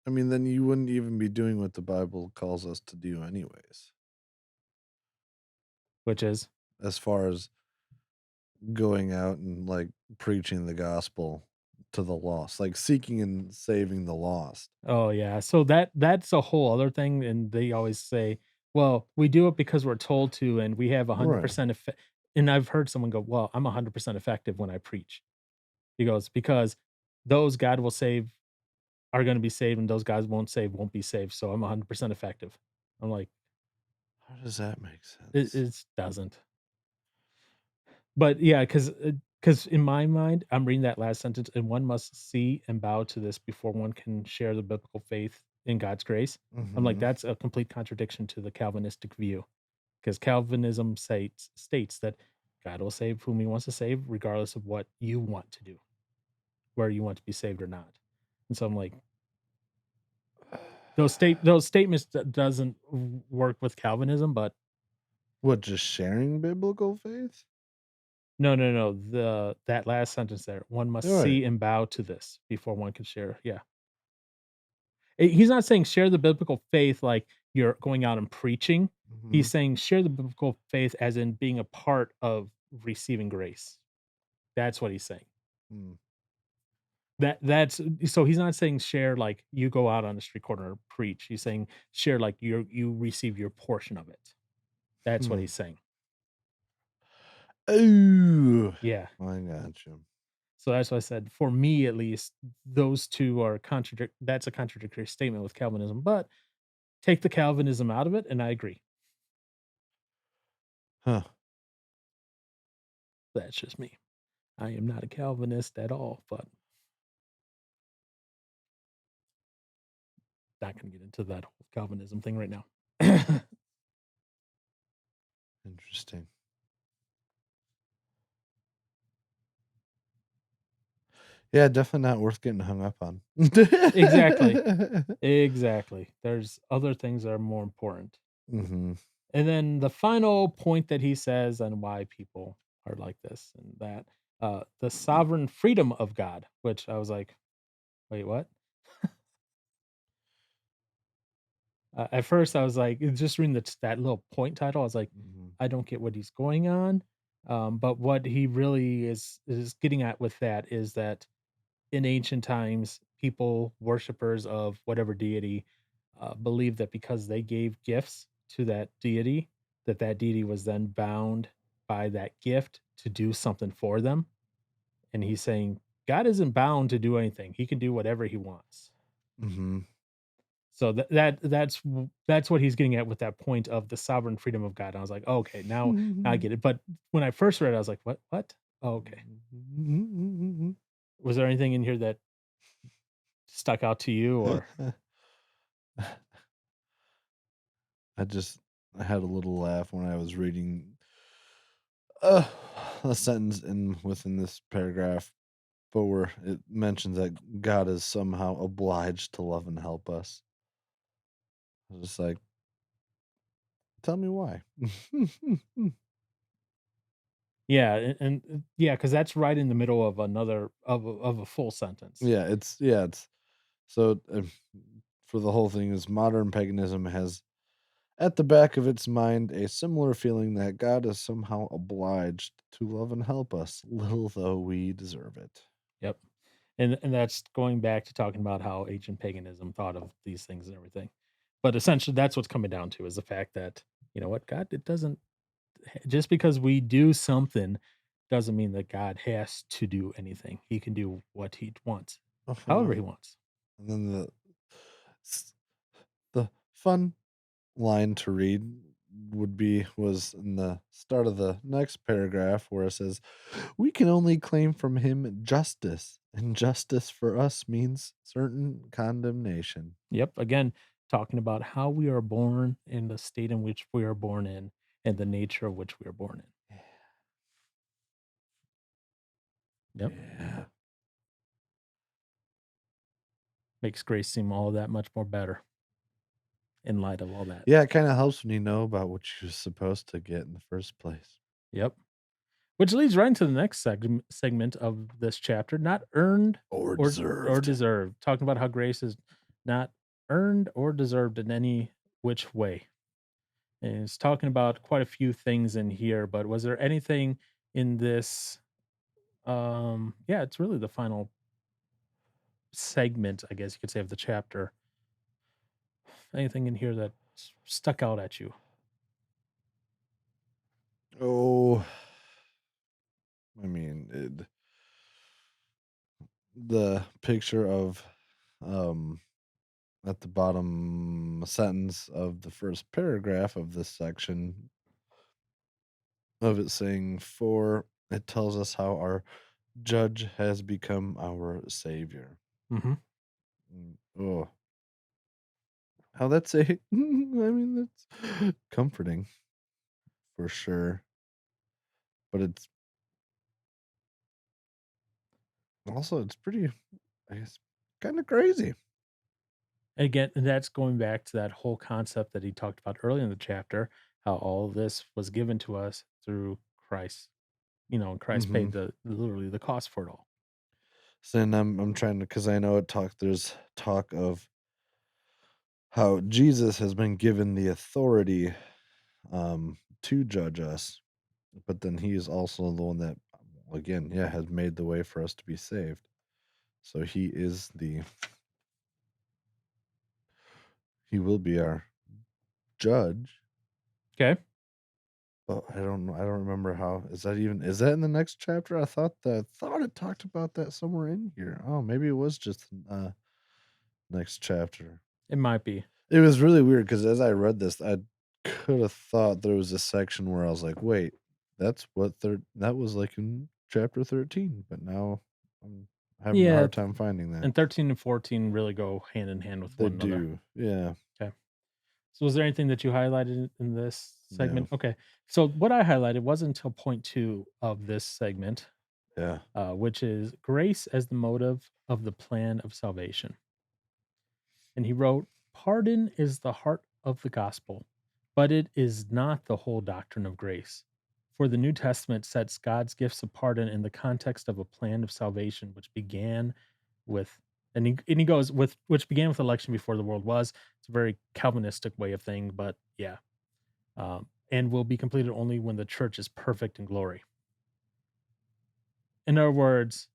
I mean, then you wouldn't even be doing what the Bible calls us to do, anyways, which is as far as going out and like preaching the gospel to the lost, like seeking and saving the lost. oh yeah, so that's a whole other thing, and they always say, "Well, we do it because we're told to, and we have Right. 100% effect." And I've heard someone go, "Well, I'm 100% effective when I preach." He goes, "Because those God will save are going to be saved, and those guys won't be saved. So I'm 100% effective." I'm like, How does that make it, sense? it doesn't. But yeah, because in my mind, I'm reading that last sentence, and one must see and bow to this before one can share the biblical faith in God's grace. I'm like, Hmm. that's a complete contradiction to the Calvinistic view, because Calvinism states that God will save whom He wants to save, regardless of what you want to do, where you want to be saved or not. And so I'm like, those statements that doesn't work with Calvinism, but What, just sharing biblical faith? No. That last sentence there. One must All right. see and bow to this before one can share. Yeah. He's not saying share the biblical faith like you're going out and preaching. Mm-hmm. He's saying share the biblical faith as in being a part of receiving grace. That's what he's saying. Mm. That's so he's not saying share like you go out on the street corner or preach. He's saying share like you receive your portion of it. That's what Hmm. he's saying. Oh, Yeah. I got you. So that's why I said for me at least, those two are that's a contradictory statement with Calvinism, but take the Calvinism out of it, and I agree. Huh. That's just me. I am not a Calvinist at all, but not gonna get into that whole Calvinism thing right now. Interesting. Yeah, definitely not worth getting hung up on. Exactly. Exactly. There's other things that are more important. Mm-hmm. And then the final point that he says on why people are like this and that, the sovereign freedom of God, which I was like, "Wait, what?" At first, I was like, just reading that little point title, I was like, Mm-hmm. I don't get what he's going on. But what he really is getting at with that is that in ancient times, people, worshippers of whatever deity, believed that because they gave gifts to that deity, that that deity was then bound by that gift to do something for them. And he's saying God isn't bound to do anything; He can do whatever He wants. Mm-hmm. So that's what he's getting at with that point of the sovereign freedom of God. And I was like, "Oh, okay, now I get it." But when I first read it, I was like, "What? What? Oh, okay." Was there anything in here that stuck out to you or I just I had a little laugh when I was reading uh, a sentence within this paragraph, but where it mentions that God is somehow obliged to love and help us. I was just like, tell me why. yeah, yeah, because that's right in the middle of another of a full sentence. It's so for the whole thing is modern paganism has at the back of its mind a similar feeling that God is somehow obliged to love and help us, little though we deserve it. Yep. And that's going back to talking about how ancient paganism thought of these things and everything. But essentially, that's what's coming down to is the fact that, you know what, God, it doesn't just because we do something doesn't mean that God has to do anything. He can do what he wants, however Uh-huh. he wants. And then s- the fun line to read was in the start of the next paragraph where it says, "We can only claim from him justice, and justice for us means certain condemnation." Yep. Again, talking about how we are born in the state in which we are born in and the nature of which we are born in. Yep. Yeah. Makes grace seem all that much more better in light of all that. Yeah, it kind of helps when you know about what you're supposed to get in the first place. Yep. Which leads right into the next segment of this chapter, not earned Or or deserved. deserved. Talking about how grace is not earned or deserved in any which way. And it's talking about quite a few things in here, but was there anything in this yeah, it's really the final segment, I guess you could say, of the chapter. Anything in here that stuck out at you? Oh, I mean, the picture of um at the bottom sentence of the first paragraph of this section of it saying, "For it tells us how our judge has become our savior." Mhm. Oh, how that's a I mean, that's comforting for sure, but it's pretty, I guess, kind of crazy. Again, and that's going back to that whole concept that he talked about earlier in the chapter, how all of this was given to us through Christ. And Christ paid literally the cost for it all. So then I'm trying to, because I know there's talk of how Jesus has been given the authority to judge us, but then he is also the one that, again, has made the way for us to be saved. So he will be our judge. Okay. But I don't know. I don't remember how. Is that in the next chapter? I thought it talked about that somewhere in here. Oh, maybe it was just next chapter. It might be. It was really weird because as I read this, I could have thought there was a section where I was like, "Wait, that was like in chapter 13," but now I'm having a hard time finding that. And 13 and 14 really go hand in hand with They one another. do, yeah. Okay. So was there anything that you highlighted in this segment? No. Okay. So what I highlighted wasn't until point 2 of this segment, Yeah. which is grace as the motive of the plan of salvation. And he wrote, "Pardon is the heart of the gospel, but it is not the whole doctrine of grace. For the New Testament sets God's gifts of pardon in the context of a plan of salvation which began with," and he goes with, "which began with election before the world was." It's a very Calvinistic way of thing, but yeah. And will be completed only when the church is perfect in glory. In other words,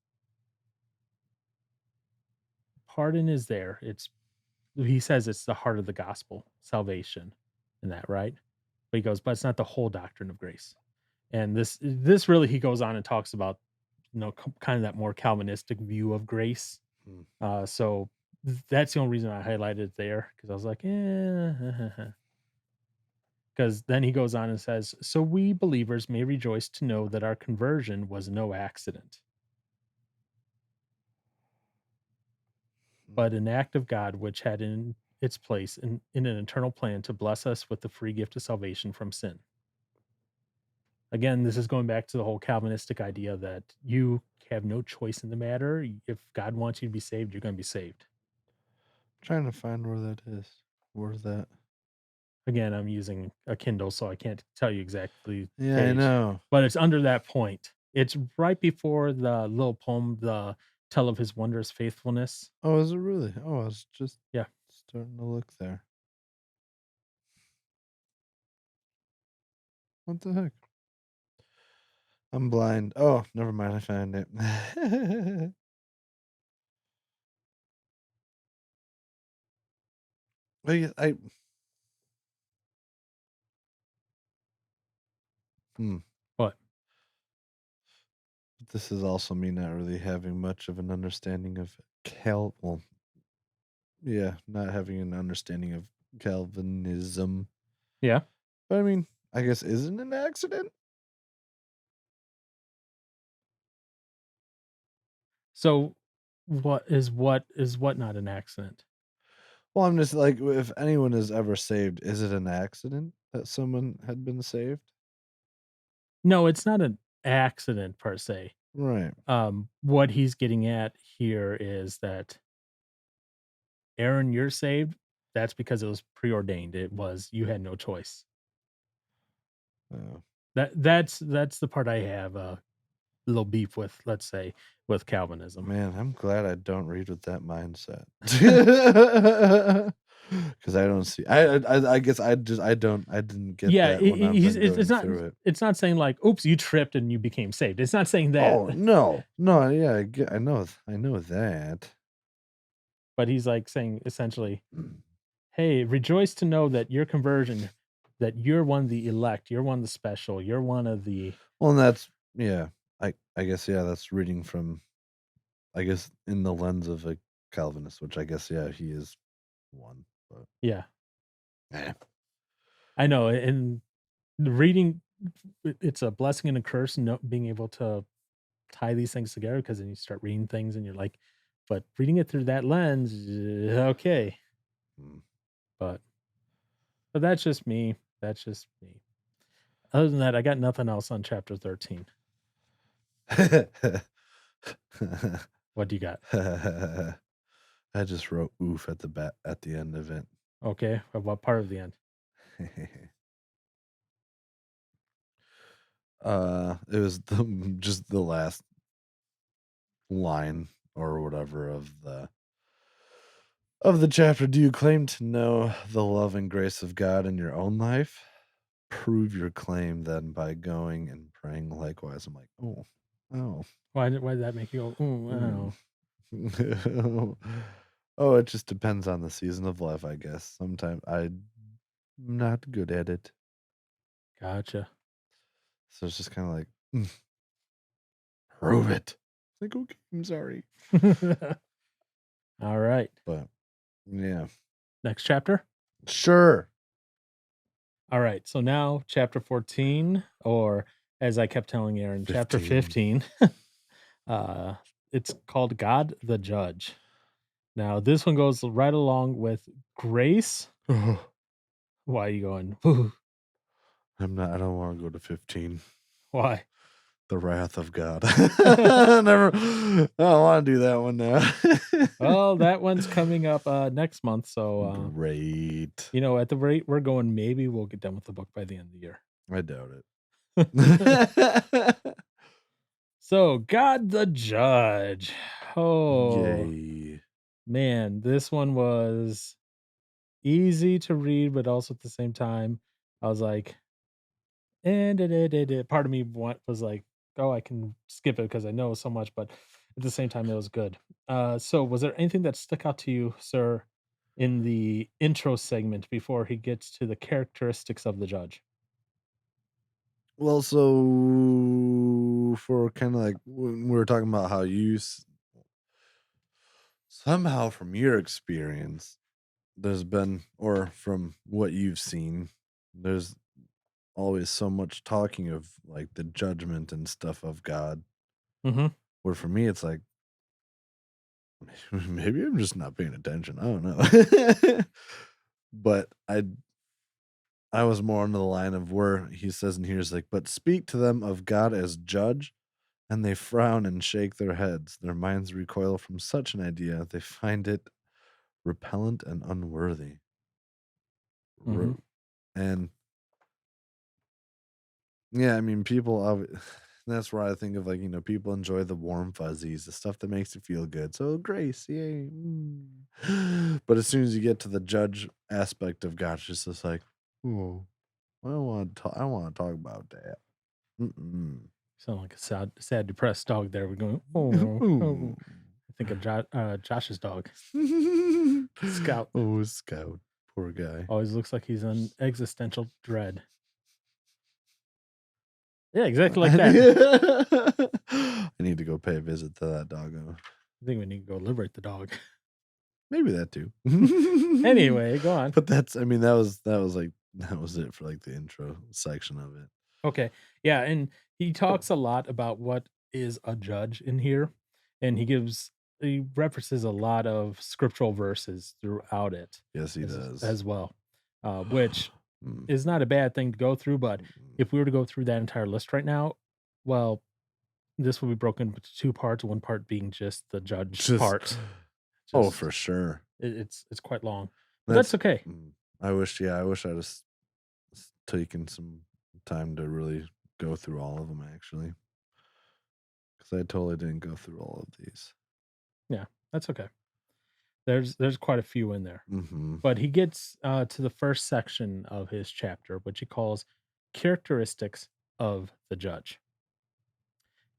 pardon is there. He says it's the heart of the gospel, salvation, and that, right? But he goes, but it's not the whole doctrine of grace. And this really, he goes on and talks about, kind of that more Calvinistic view of grace. So that's the only reason I highlighted it there, because I was like, because then he goes on and says, "So we believers may rejoice to know that our conversion was no accident, but an act of God which had in its place in an eternal plan to bless us with the free gift of salvation from sin." Again, this is going back to the whole Calvinistic idea that you have no choice in the matter. If God wants you to be saved, you're going to be saved. I'm trying to find where that is. Where's that? Again, I'm using a Kindle, so I can't tell you exactly the Yeah, I page, know. but it's under that point. It's right before the little poem, the "Tell of His Wondrous Faithfulness." Oh, is it really? Oh, I was just Yeah. starting to look there. What the heck? I'm blind. Oh, never mind. I found it. I What? This is also me not really having much of an understanding of well, yeah, not having an understanding of Calvinism. Yeah. But I mean, I guess isn't an accident? So what is what not an accident? Well, I'm just like, if anyone is ever saved, is it an accident that someone had been saved? No, it's not an accident per se. Right. What he's getting at here is that, Aaron, you're saved. That's because it was preordained. You had no choice. Oh, That's the part I have a little beef with, let's say, with Calvinism. man, I'm glad I don't read with that mindset. Because I don't see. I guess I didn't get Yeah, that when I've been it's going not through it. it's not saying like, "Oops, you tripped and you became saved." It's not saying that, Oh no, no, yeah, I know that. but he's like saying essentially, "Hey, rejoice to know that your conversion, that you're one of the elect, you're one of the special, you're one of the." Well, and that's, yeah. I guess, yeah, that's reading from, I guess, in the lens of a Calvinist, which I guess, yeah, he is one, but Yeah, eh. I know, and the reading, it's a blessing and a curse, no being able to tie these things together, because then you start reading things and you're like, but reading it through that lens, okay. Mm. But that's just me. That's just me. Other than that, I got nothing else on chapter 13. What do you got? I just wrote "oof" at the end of it. Okay, what part of the end? It was just the last line or whatever of the chapter. Do you claim to know the love and grace of God in your own life? Prove your claim then by going and praying likewise. I'm like, oh, Why did that make you go, ooh, oh. Oh, it just depends on the season of life, I guess. Sometimes I'm not good at it. Gotcha. So it's just kind of like, prove it. Like, okay, I'm sorry. All right. But yeah. Next chapter. Sure. All right. So now chapter 14, or as I kept telling Aaron, chapter 15. uh it's called God the Judge. Now this one goes right along with grace. Why are you going? "Ooh." I don't want to go to 15. Why? The wrath of God. Never. I don't want to do that one now. Well, that one's coming up next month. So great. at the rate we're going, maybe we'll get done with the book by the end of the year. I doubt it. So, God the Judge. Oh, yay. man, this one was easy to read, but also at the same time, I was like, part of me was like, oh, I can skip it because I know so much, but at the same time, it was good. So, was there anything that stuck out to you, sir, in the intro segment before he gets to the characteristics of the judge? Well, so for kind of like when we were talking about how somehow from your experience, there's been, or from what you've seen, there's always so much talking of like the judgment and stuff of God. Mm-hmm. Where for me, it's like, maybe I'm just not paying attention. I don't know. But I was more on the line of where he says in here is like, but speak to them of God as judge, and they frown and shake their heads. Their minds recoil from such an idea. They find it repellent and unworthy. Mm-hmm. And yeah, I mean, that's where I think of like, people enjoy the warm fuzzies, the stuff that makes you feel good. So grace, yay. But as soon as you get to the judge aspect of God, it's just like, oh, I want to talk about that. Sound like a sad, depressed dog there. We're going, oh. I think of Josh's dog, Scout. Oh, Scout. Poor guy. Always looks like he's in existential dread. Yeah, exactly like that. I need to go pay a visit to that doggo. I think we need to go liberate the dog. Maybe that too. Anyway, go on. But that was it for like the intro section of it. Okay. Yeah, and he talks a lot about what is a judge in here, and he references a lot of scriptural verses throughout it. Yes, he does. As well. Which is not a bad thing to go through, but if we were to go through that entire list right now, well, this will be broken into two parts, one part being just the judge part. Oh, for sure. It's quite long. But that's okay. I wish I'd have taken some time to really go through all of them, actually. Because I totally didn't go through all of these. Yeah, that's okay. There's quite a few in there. Mm-hmm. But he gets to the first section of his chapter, which he calls characteristics of the judge.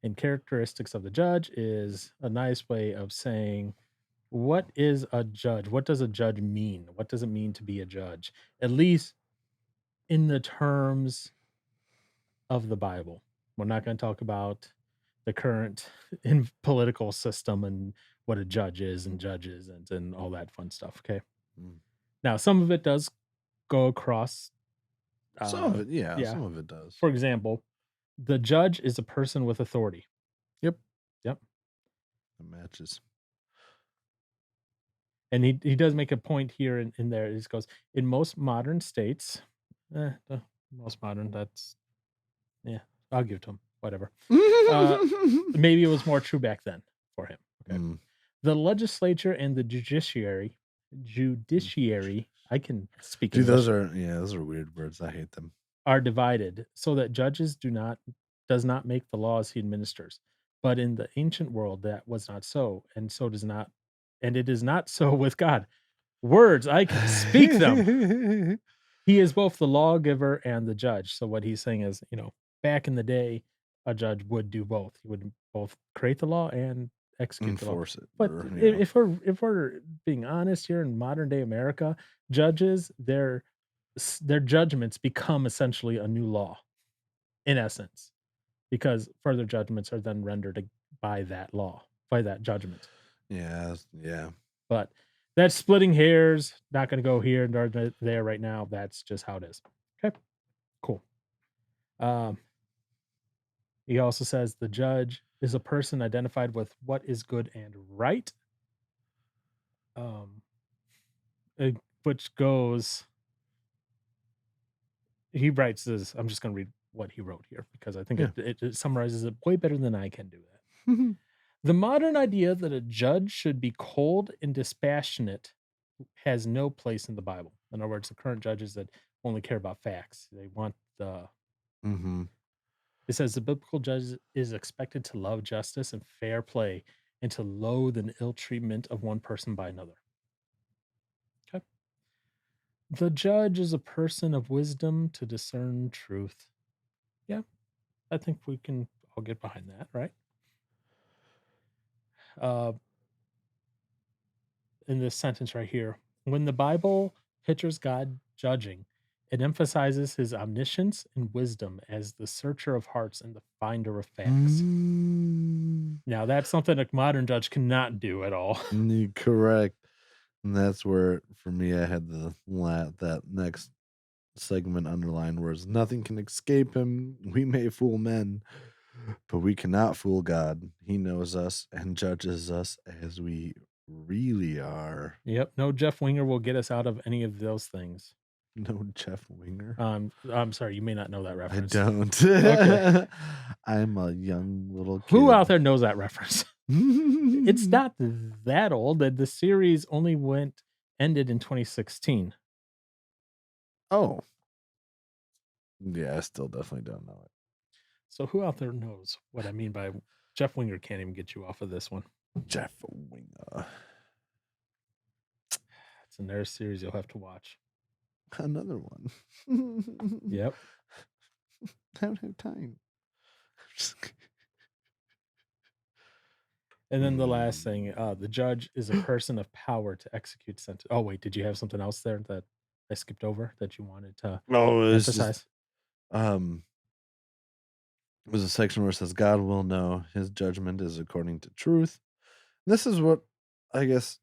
And characteristics of the judge is a nice way of saying, what is a judge? What does a judge mean? What does it mean to be a judge? At least in the terms of the Bible. We're not going to talk about the current political system and what a judge is and judges and all that fun stuff. Okay. Now, some of it does go across. Some of it, yeah. Some of it does. For example, the judge is a person with authority. Yep. It matches. And he does make a point here in there. He goes, in most modern states, most modern, I'll give it to him. Whatever. Maybe it was more true back then for him. Okay. The legislature and the judiciary, I can speak Dude, English. Those are weird words. I hate them. Are divided so that judges do not does not make the laws he administers. But in the ancient world, that was not so, and so does not, and it is not so with God. Words, I can speak them. He is both the lawgiver and the judge. So what he's saying is, back in the day, a judge would do both. He would both create the law and execute the law. Enforce it. But Or, if we're being honest here in modern day America, judges their judgments become essentially a new law in essence, because further judgments are then rendered by that law, by that judgment. yeah. But that's splitting hairs. Not going to go here nor there right now. That's just how it is. Okay, cool. He also says the judge is a person identified with what is good and right. Which goes. He writes this. I'm just going to read what he wrote here because I think it summarizes it way better than I can do that. The modern idea that a judge should be cold and dispassionate has no place in the Bible. In other words, the current judges that only care about facts. They want the. It says the biblical judge is expected to love justice and fair play and to loathe an ill treatment of one person by another. Okay. The judge is a person of wisdom to discern truth. Yeah, I think we can all get behind that, right? In this sentence right here, when the Bible pictures God judging, it emphasizes his omniscience and wisdom as the searcher of hearts and the finder of facts. Now, that's something a modern judge cannot do at all. Correct. And that's where, for me, I had that next segment underlined, whereas nothing can escape him. We may fool men, but we cannot fool God. He knows us and judges us as we really are. Yep. No Jeff Winger will get us out of any of those things. No Jeff Winger. I'm sorry, you may not know that reference. I don't. Okay. I'm a young little kid. Who out there knows that reference? It's not that old. The series only ended in 2016. Oh. Yeah, I still definitely don't know it. So who out there knows what I mean by Jeff Winger can't even get you off of this one? Jeff Winger. It's another series you'll have to watch. Another one. Yep. I don't have time. And then the last thing, the judge is a person of power to execute sentence. Oh, wait, did you have something else there that I skipped over that you wanted to emphasize? There's a section where it says, God will know his judgment is according to truth. This is what, I guess,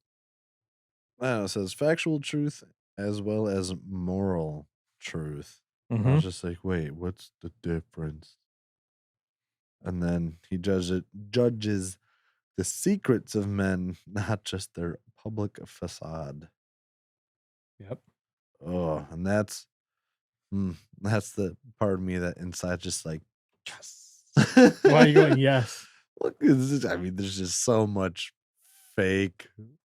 I don't know, it says factual truth as well as moral truth. I was just like, wait, what's the difference? And then he judges the secrets of men, not just their public facade. Yep. Oh, and that's the part of me that inside just like, yes. Why are you going, yes? Look, I mean, there's just so much fake,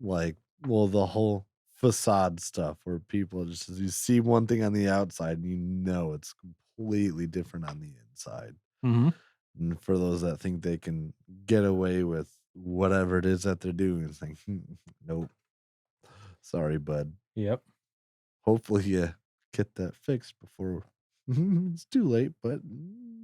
the whole facade stuff where people just, you see one thing on the outside and you know it's completely different on the inside. And for those that think they can get away with whatever it is that they're doing, it's like, nope. Sorry, bud. Yep. Hopefully you get that fixed before it's too late, but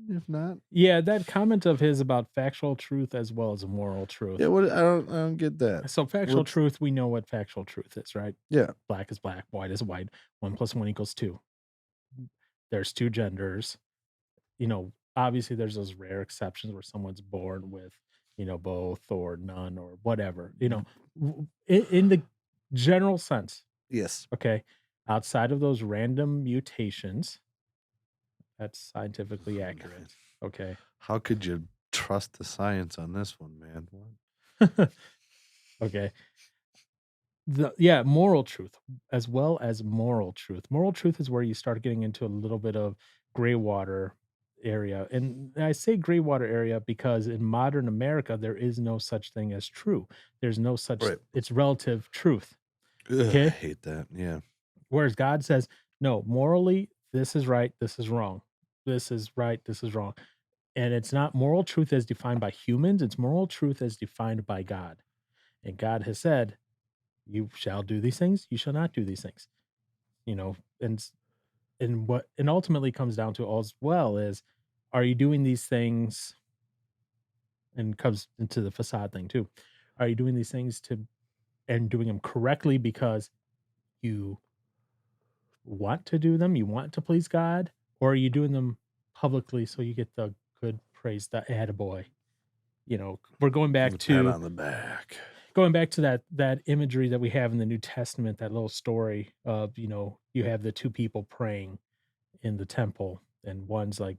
if not. Yeah, that comment of his about factual truth as well as moral truth. Yeah, I don't get that. So factual truth, we know what factual truth is, right? Yeah. Black is black, white is white. 1 + 1 = 2. There's two genders. Obviously there's those rare exceptions where someone's born with, both or none or whatever, in the general sense. Yes. Okay. Outside of those random mutations, that's scientifically accurate. Okay. How could you trust the science on this one, man? What? Okay. Moral truth as well as moral truth. Moral truth is where you start getting into a little bit of gray water area. And I say gray water area because in modern America, there is no such thing as true. There's no such, it's relative truth. Okay. I hate that. Yeah. Whereas God says, no, morally, this is right, this is wrong. This is right, this is wrong. And it's not moral truth as defined by humans, it's moral truth as defined by God. And God has said, "You shall do these things, you shall not do these things." You know, and what and ultimately comes down to all as well is, are you doing these things, and comes into the facade thing too. Are you doing these things to and doing them correctly because you want to do them, you want to please God, or are you doing them publicly so you get the good praise, the attaboy? We're The pat on the back. going back to that imagery that we have in the New Testament, that little story of, you have the two people praying in the temple, and one's like,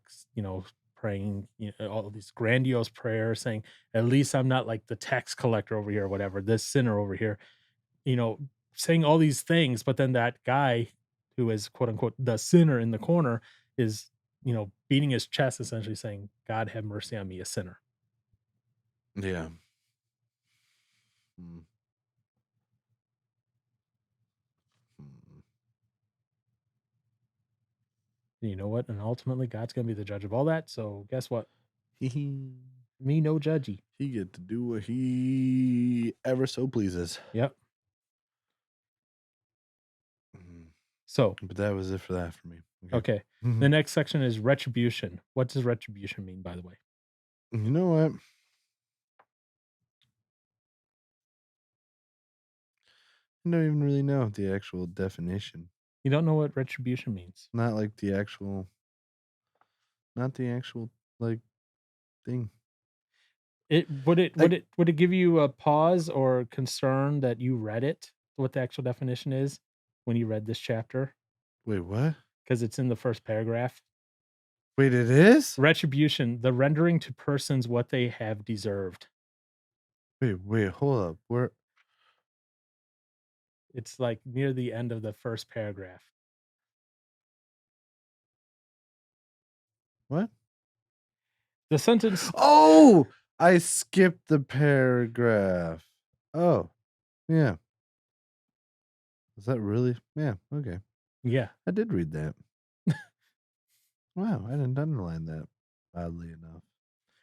praying, all of these grandiose prayers saying, at least I'm not like the tax collector over here or whatever, this sinner over here, you know, saying all these things, but then that guy who is quote unquote the sinner in the corner is, beating his chest, essentially saying, God have mercy on me, a sinner. Yeah. Mm. Mm. And you know what? And ultimately God's gonna be the judge of all that. So guess what? He Me no judgy. get to do what he ever so pleases. Yep. Mm. So But that was it for that for me. okay. The next section is retribution. What does retribution mean, by the way? You know what? I don't even really know the actual definition. You don't know what retribution means? Not like the actual, not the actual like thing. Would it give you a pause or concern that you read it, what the actual definition is, when you read this chapter? Wait, what? Because it's in the first paragraph. Wait, it is? Retribution, the rendering to persons what they have deserved. Wait, hold up. Where? It's like near the end of the first paragraph. What? The sentence, Oh, I skipped the paragraph. Oh, yeah. Is that really? Yeah, okay. yeah. I did read that. Wow, I didn't underline that, oddly enough.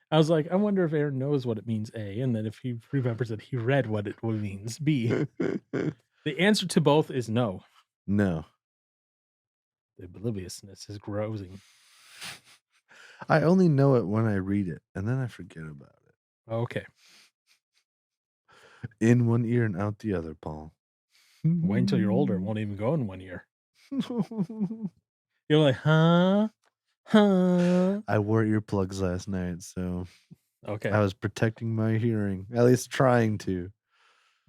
I was like, I wonder if Aaron knows what it means, A, and then if he remembers that he read what it means, B. The answer to both is no. No. The obliviousness is growing. I only know it when I read it, and then I forget about it. Okay. In one ear and out the other, Paul. Wait until you're older. It won't even go in one ear. You're like, huh? Huh? I wore earplugs last night, so Okay. I was protecting my hearing, at least trying to.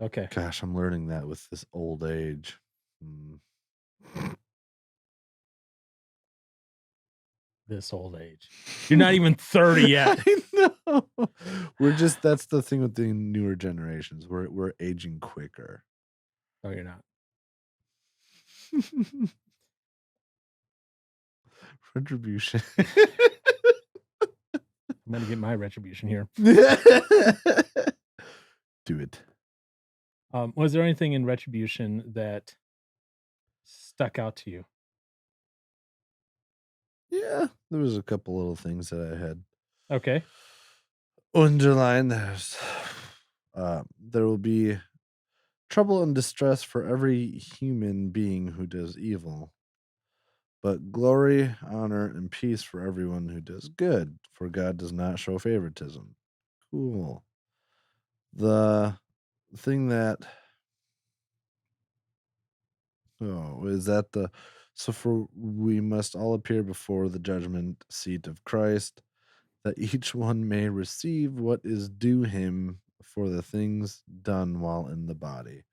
Okay. Gosh, I'm learning that with this old age. This old age. You're not even 30 yet. I know. That's the thing with the newer generations. We're aging quicker. No, you're not. Retribution. I'm gonna get my retribution here. Do it. Was there anything in retribution that stuck out to you? Yeah, there was a couple little things that I had Okay. underlined. There will be trouble and distress for every human being who does evil, but glory, honor, and peace for everyone who does good, for God does not show favoritism. Cool. The thing that is that the so for we must all appear before the judgment seat of Christ, that each one may receive what is due him for the things done while in the body,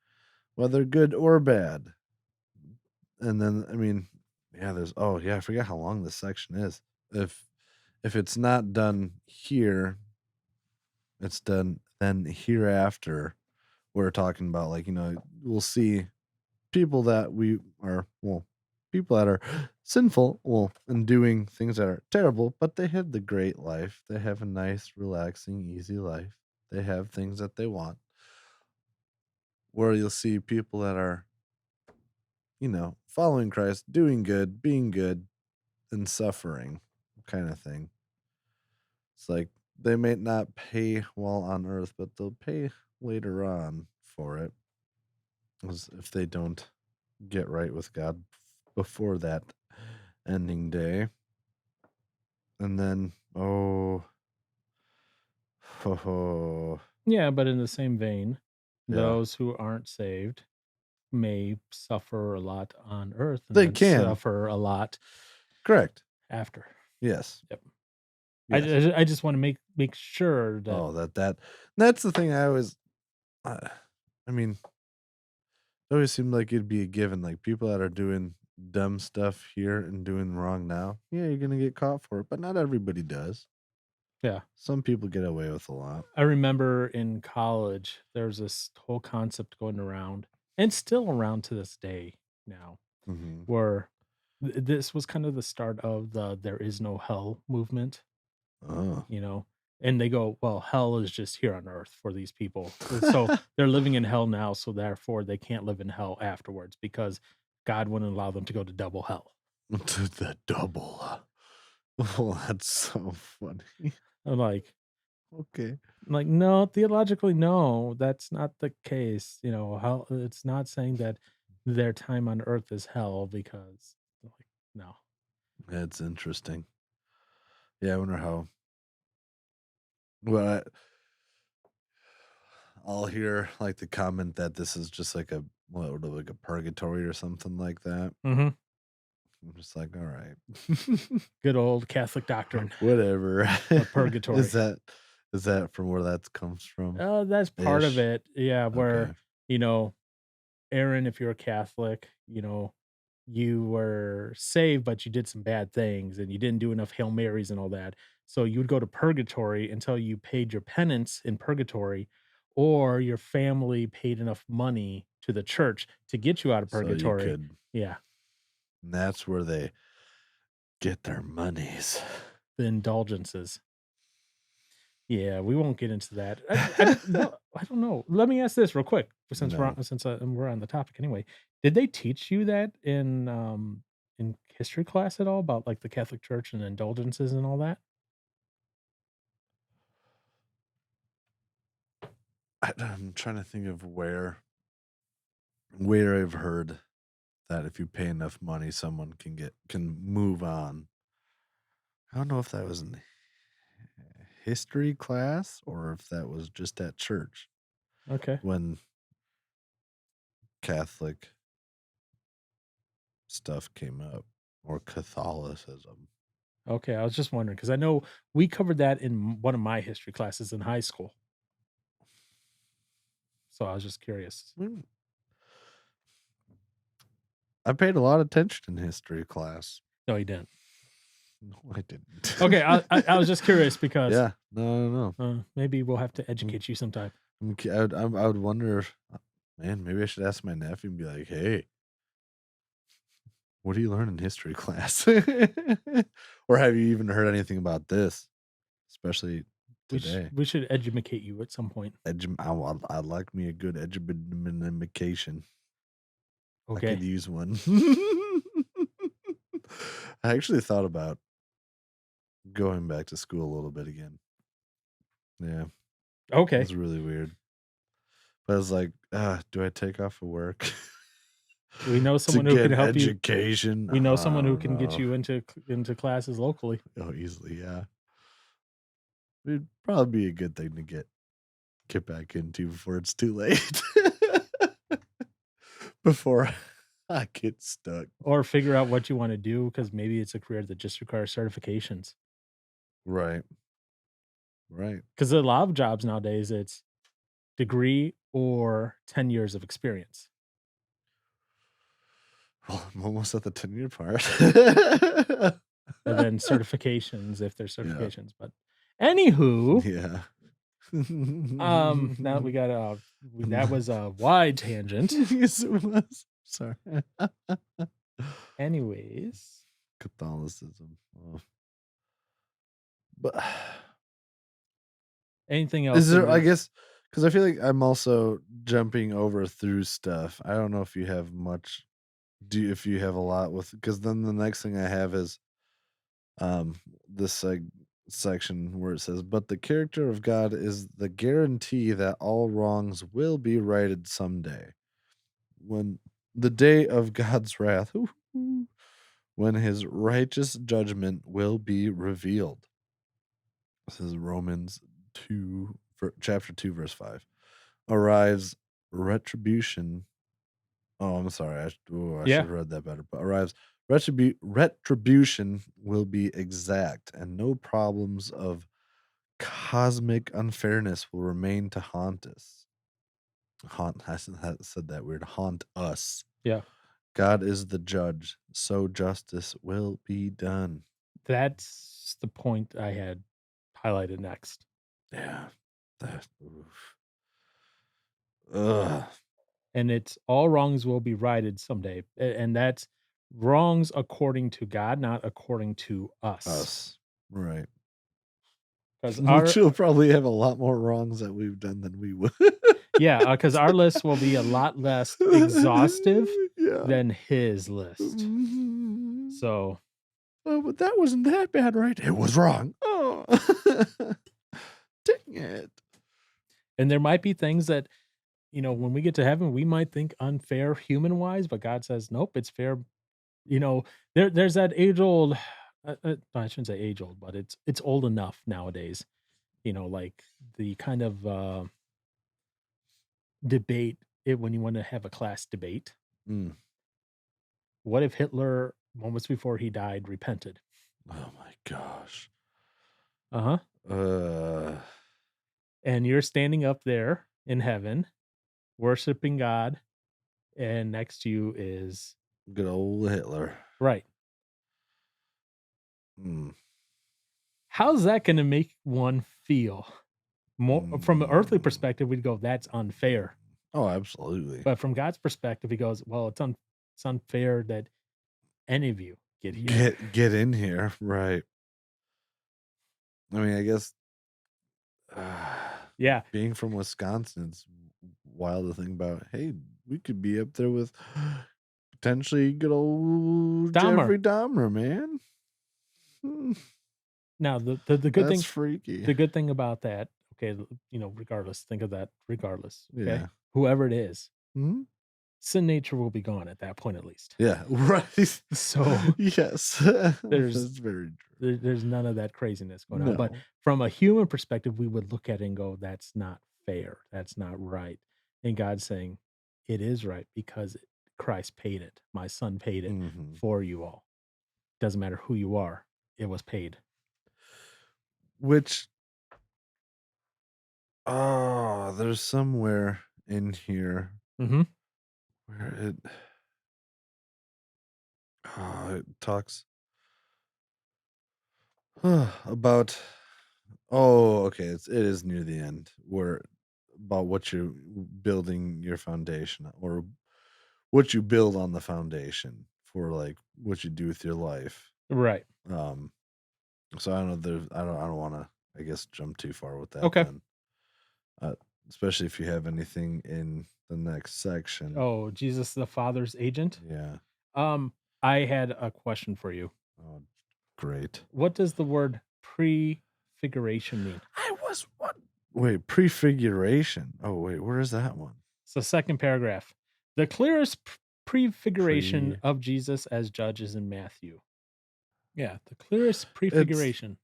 whether good or bad. And then I forget how long this section is. If it's not done here, it's done then hereafter. We're talking about, like, we'll see people that people that are sinful, and doing things that are terrible, but they have the great life. They have a nice, relaxing, easy life. They have things that they want. Where you'll see people that are, following Christ, doing good, being good, and suffering, kind of thing. It's like they may not pay while on Earth, but they'll pay later on for it, as if they don't get right with God before that ending day. And then, oh, Yeah, but in the same vein, yeah, those who aren't saved may suffer a lot on earth and they then can. suffer a lot Correct. after. Yes. Yep. Yes. I just want to make sure that Oh, that's the thing I always, uh, I mean, it always seemed like it'd be a given. Like people that are doing dumb stuff here and doing wrong now, yeah, you're gonna get caught for it, but not everybody does. yeah. Some people get away with a lot. I remember in college there was this whole concept going around and still around to this day now Hmm. where this was kind of the start of the there is no hell movement, Oh. you know. And they go, well, hell is just here on earth for these people. So they're living in hell now, so therefore they can't live in hell afterwards because God wouldn't allow them to go to double hell. To the double. Oh, that's so funny. I'm like, Okay. no, theologically, no, that's not the case. You know, hell, it's not saying that their time on earth is hell because, like, no. That's interesting. Yeah, I wonder how. Well, I'll hear like the comment that this is just like a what, like a purgatory or something like that. Hmm. I'm just like, all right, Good old Catholic doctrine whatever. of is purgatory. that is that from where that comes from? That's part of Ish. it. Yeah, where, Okay. you know, Aaron, if you're a Catholic, you know, you were saved, but you did some bad things and you didn't do enough Hail Marys and all that. So you would go to purgatory until you paid your penance in purgatory, or your family paid enough money to the church to get you out of So you purgatory. could. Yeah, And that's where they get their monies. the indulgences. Yeah, we won't get into that. I don't know. I don't know. Let me ask this real quick, since No, we're on the topic anyway. Did they teach you that in history class at all about like the Catholic Church and indulgences and all that? I'm trying to think of where I've heard that if you pay enough money, someone can move on. I don't know if that was in history class or if that was just at church Okay. when Catholic stuff came up or Catholicism. Okay, I was just wondering because I know we covered that in one of my history classes in high school. So I was just curious. Mm, I paid a lot of attention in history class. No, you didn't. No, I didn't. Okay, I was just curious because Yeah, no. maybe we'll have to I'm, educate you sometime. I would wonder, man, maybe I should ask my nephew and be like, hey, what do you learn in history class? Or have you even heard anything about this, especially today? We should educate you at some point. I'd like me a good education. I could Okay. use one. I actually thought about going back to school a little bit again. Yeah, it Okay. was really weird. But I was like, do I take off of work We know to someone who can get help you. education? We know I someone who don't can get know. you into classes locally. Oh, easily, yeah. It'd probably be a good thing to get back into before it's too late. Before I get stuck. Or figure out what you wanna do do because maybe it's a career that just requires certifications. Right. Right. Because a lot of jobs nowadays, it's degree or 10 years of experience, Well, I'm almost at the 10-year part. and then certifications if there's Yeah. certifications, but anywho, Yeah. now that we got, that was a wide tangent. Yes, it was. Sorry. Anyways, Catholicism. Oh. But anything is else in there, I your guess, because I feel like I'm also jumping over through stuff. I don't know if you have much, if you have a lot with, because then the next thing I have is this section where it says, "But the character of God is the guarantee that all wrongs will be righted someday. When the day of God's wrath, when his righteous judgment will be revealed." This is Romans 2, chapter 2, verse 5. Arrives retribution. Oh, I'm sorry. I should Yeah, have read that better. But arrives retribution will be exact, and no problems of cosmic unfairness will remain to haunt us. I said that weird. Haunt us. yeah. God is the judge, so justice will be done. That's the point I had highlighted next. Yeah. Oof. Ugh. And it's all wrongs will be righted someday. And that's wrongs according to God, not according to us. Us. Right. Because Which will probably have a lot more wrongs that we've done than we would. because our list will be a lot less exhaustive Yeah. than his list. Mhm. So, Oh, but that wasn't that bad, right? It was wrong. Oh. Dang it. and there might be things that, when we get to heaven, we might think unfair human wise, but God says, nope, it's fair. There's that age old, I shouldn't say age old, but it's old enough nowadays, like the kind of debate it when you want to have a class debate. Mm. What if Hitler, moments before he died, repented? Oh my gosh. Uh-huh. Uh, And you're standing up there in heaven, worshiping God, and next to you is good old Hitler. right. Mm. How's that gonna make one feel? More from an earthly Mm. perspective, we'd go, "That's unfair." Oh, absolutely. But from God's perspective, he goes, "Well, it's unfair that any of you get here." Get in here, right? I mean, I guess Yeah, being from Wisconsin, it's wild to think about. Hey, we could be up there with potentially good old Dahmer. Jeffrey Dahmer, man. Hmm, Now the good that's thing freaky. the good thing about that, okay, regardless, think of that regardless, okay? Yeah. Whoever it is, Hmm. sin nature will be gone at that point at least. Yeah. Right. So, Yes. there's That's very true. there's none of that craziness going on, but No. from a human perspective, we would look at it and go, "That's not fair. That's not right." And God's saying, "It is right because Christ paid it. My son paid it Hmm. for you all. Doesn't matter who you are, it was paid." Which, there's somewhere in here Mhm. where it talks about. Oh, okay. It is near the end where about what you're building your foundation or what you build on the foundation for like what you do with your life. Right. Um, so I don't know. I don't want to. I guess jump too far with that. Okay. Then, uh, especially if you have anything in the next section. Oh, Jesus the Father's agent? Yeah. Um, I had a question for you. Oh, great. What does the word prefiguration mean? I was what? Wait, prefiguration. Oh wait, where is that one? So, second paragraph. The clearest prefiguration Pre. of Jesus as judge is in Matthew. Yeah, the clearest It's. prefiguration.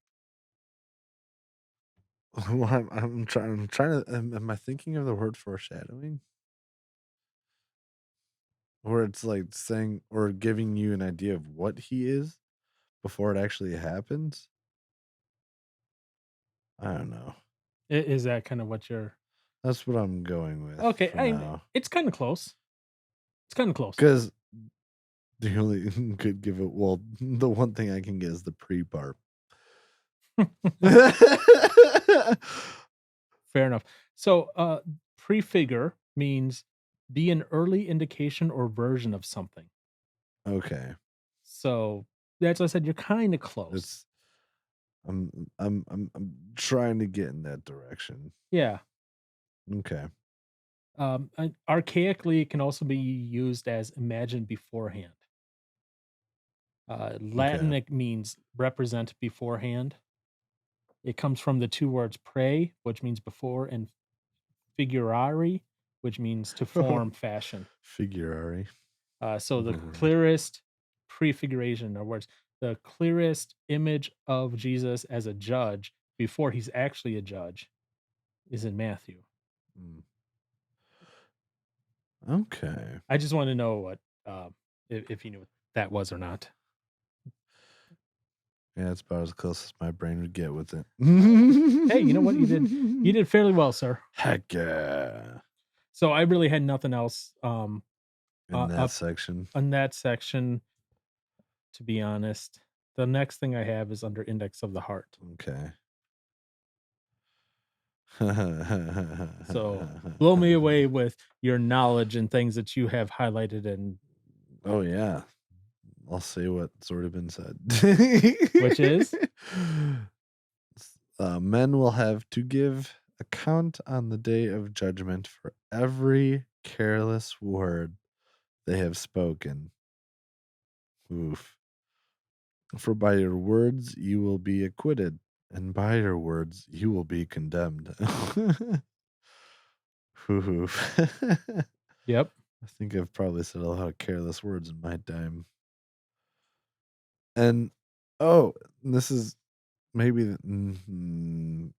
Well, I'm trying to. Am I thinking of the word foreshadowing? Where it's like saying or giving you an idea of what he is before it actually happens? I don't know. Is that kind of what you're That's what I'm going with okay? for now. It's kind of close. It's kind of close. Because the only could give it. Well, the one thing I can get is the pre part. Fair enough. So, prefigure means be an early indication or version of something. Okay. So that's why I said you're kind of close. It's I'm trying to get in that direction. Yeah. Okay. And archaically, it can also be used as imagined beforehand. Latin, Okay. it means represent beforehand. It comes from the two words "pre," which means before, and "figurare," which means to form, fashion. Figurare. So the clearest prefiguration, in other words, the clearest image of Jesus as a judge before he's actually a judge is in Matthew. Okay. I just want to know what if you knew what that was or not. Yeah, it's about as close as my brain would get with it. Hey, you know what? You did fairly well, sir. Heck yeah. So I really had nothing else In that up section. on that section, to be honest. The next thing I have is under index of the heart. Okay. So blow me away with your knowledge and things that you have highlighted and oh yeah. I'll say what's already been said. which is men will have to give account on the day of judgment for every careless word they have spoken. Oof. For by your words you will be acquitted, and by your words you will be condemned. Oof. yep. I think I've probably said a lot of careless words in my time. And this is maybe the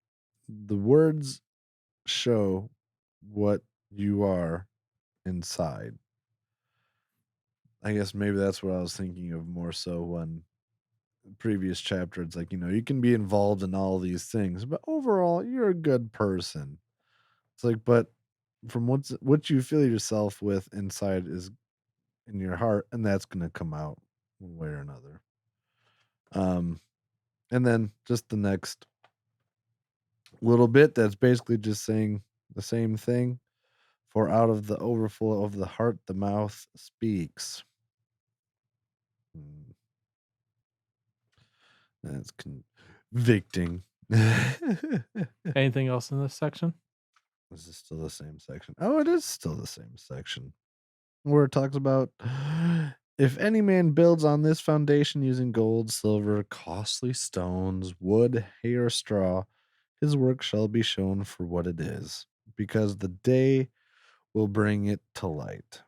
words show what you are inside. I guess maybe that's what I was thinking of more so when previous chapter it's like, you can be involved in all these things, but overall you're a good person. It's like, but from what you feel yourself with inside is in your heart, and that's going to come out one way or another. And then just the next little bit that's basically just saying the same thing. For out of the overflow of the heart, the mouth speaks. That's convicting. Anything else in this section? Is this still the same section? Oh, it is still the same section. Where it talks about if any man builds on this foundation using gold, silver, costly stones, wood, hay, or straw, his work shall be shown for what it is, because the day will bring it to light.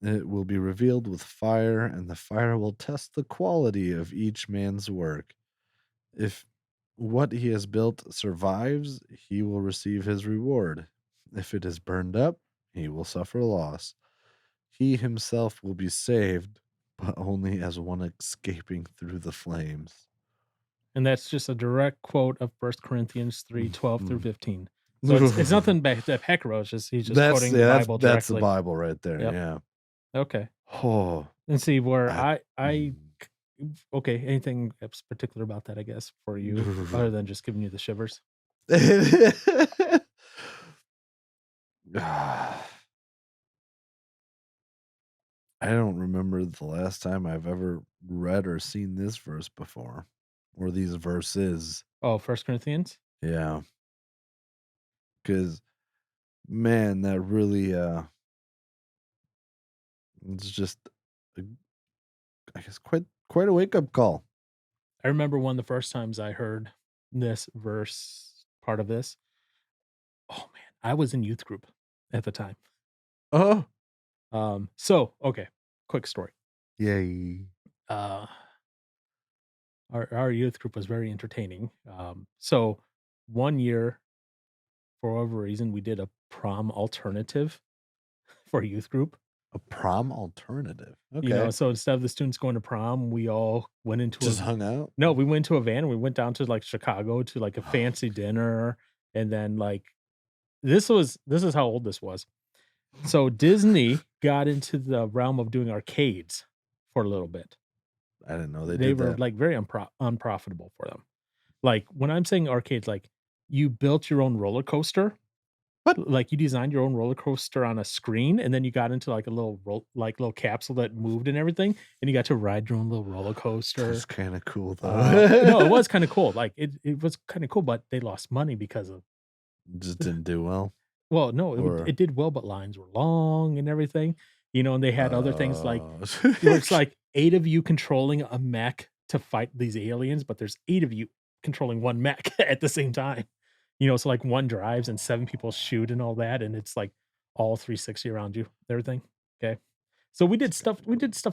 It will be revealed with fire, and the fire will test the quality of each man's work. If what he has built survives, he will receive his reward. If it is burned up, he will suffer loss. He himself will be saved, but only as one escaping through the flames. And that's just a direct quote of 1 Corinthians 3:12 through 15. So it's nothing bad that Hecker wrote, he's just quoting the Bible directly. That's the Bible right there, yeah. Okay. Oh. And see where I okay, anything particular about that, I guess, for you, other than just giving you the shivers? I don't remember the last time I've ever read or seen this verse before, or these verses. Oh, 1 Corinthians? Yeah. Because, man, that really, it's just, I guess, quite a wake-up call. I remember one of the first times I heard this verse, part of this. Oh, man, I was in youth group at the time. Oh. So, okay, quick story. Yay. Our youth group was very entertaining. So one year, for whatever reason, we did a prom alternative for a youth group. A prom alternative. Okay. So instead of the students going to prom, we all went into just hung out. No, we went to a van. We went down to like Chicago to like a fancy dinner, and then like this is how old this was. So Disney got into the realm of doing arcades for a little bit. I didn't know they They did were that. like very unprofitable for them. Like when I'm saying arcades, like you built your own roller coaster. What? Like you designed your own roller coaster on a screen, and then you got into like a little little capsule that moved and everything, and you got to ride your own little roller coaster. That's kind of cool though. No, it was kind of cool. Like it was kind of cool, but they lost money because of just didn't do well. Well, no, it did well, but lines were long and everything, and they had other things like it's like 8 of you controlling a mech to fight these aliens, but there's 8 of you controlling one mech at the same time. So like one drives and 7 people shoot and all that, and it's like all 360 around you, everything. Okay. So we did stuff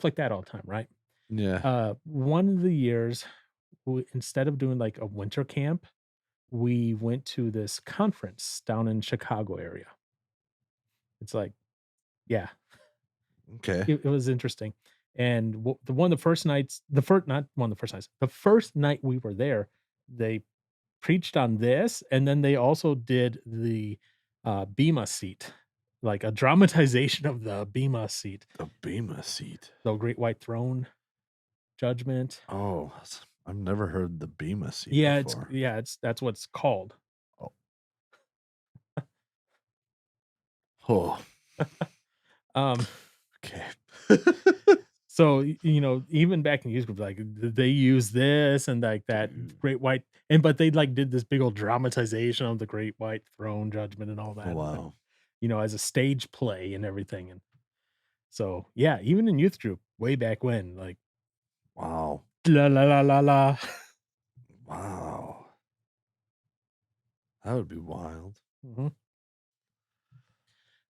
like that all the time, right? Yeah. One of the years, instead of doing like a winter camp, we went to this conference down in Chicago area. It's like, yeah, Okay. it was interesting. And the one of the first nights, the first not one of the first nights, the first night we were there, they preached on this, and then they also did the Bema seat, like a dramatization of the Bema seat, The Bema seat. the Great White Throne judgment. Oh, I've never heard the Bema seat Yeah, before. it's that's what it's called. Oh. Oh. Um, Okay. so even back in youth group, like they use this and like that Dude. Great White, and but they like did this big old dramatization of the Great White Throne judgment and all Oh, that, wow. as a stage play and everything. And so yeah, even in youth group, way back when, like Wow. la la la la la. Wow. That would be wild. Mhm.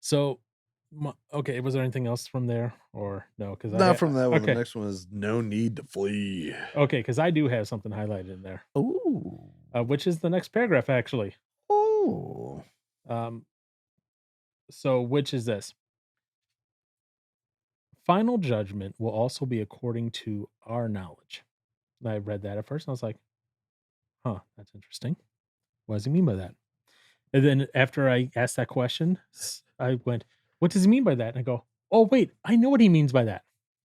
So, okay, was there anything else from there or no? Because Not from that one. The okay, next one is no need to flee. okay, because I do have something highlighted in there, Ooh. which is the next paragraph actually. Oh. Um, so which is this? Final judgment will also be according to our knowledge. And I read that at first, and I was like, "Huh, that's interesting. What does he mean by that?" And then after I asked that question, I went, "What does he mean by that?" And I go, "Oh wait, I know what he means by that."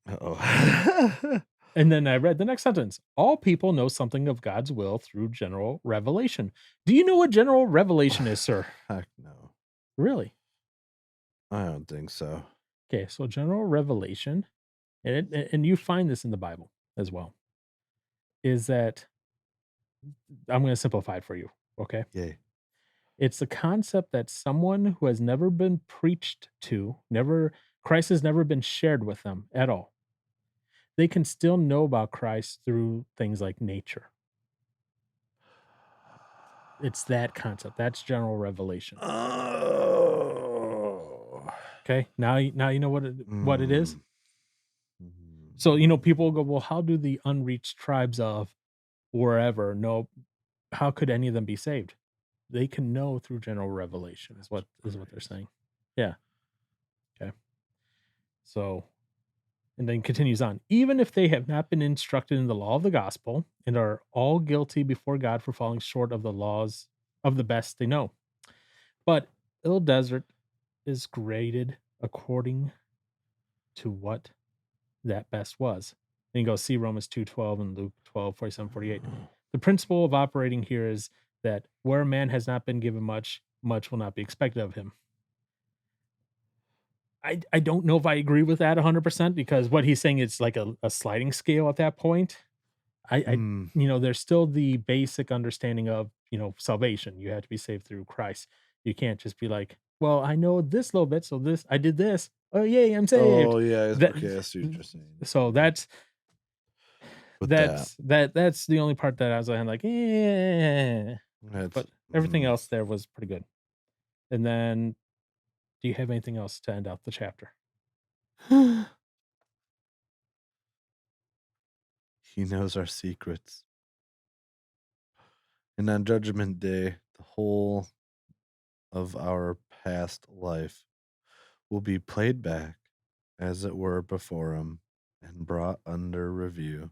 Uh-oh. And then I read the next sentence. All people know something of God's will through general revelation. Do you know what general revelation is, sir? Heck no. Really? I don't think so. Okay, so general revelation, and you find this in the Bible as well, is that I'm going to simplify it for you. Okay. Yay. It's the concept that someone who has never been preached to, Christ has never been shared with them at all. They can still know about Christ through things like nature. It's that concept. That's general revelation. Oh. Okay. Now you know what it is. Mm. Mm. So, people will go, well, how do the unreached tribes of wherever know, how could any of them be saved? They can know through general revelation is what they're saying. Yeah. Okay. So, and then continues on. Even if they have not been instructed in the law of the gospel and are all guilty before God for falling short of the laws of the best they know. But ill desert is graded according to what that best was. Then you go see Romans 2:12 and Luke 12:47-48. The principle of operating here is that where a man has not been given much, much will not be expected of him. I don't know if I agree with that 100% because what he's saying is like a sliding scale at that point. I Mm. there's still the basic understanding of, salvation. You have to be saved through Christ. You can't just be like, well, I know this little bit, so I did this. Oh, yay, I'm saved. Oh, yeah. That Okay, I see what you're saying. so Yeah. With that. that's the only part that I was like, yeah. But everything else there was pretty good. And then, do you have anything else to end out the chapter? He knows our secrets. And on Judgment Day, the whole of our past life will be played back, as it were, before him and brought under review.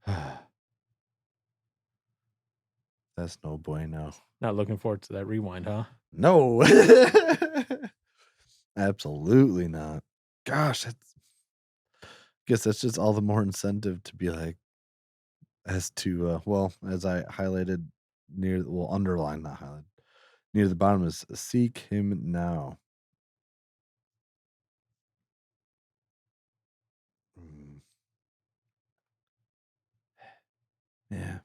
That's no bueno. Not looking forward to that rewind, huh? No. Absolutely not. Gosh, guess that's just all the more incentive to be like, as to as I highlighted underline, not highlighted, near the bottom is seek him now. Mm, yeah.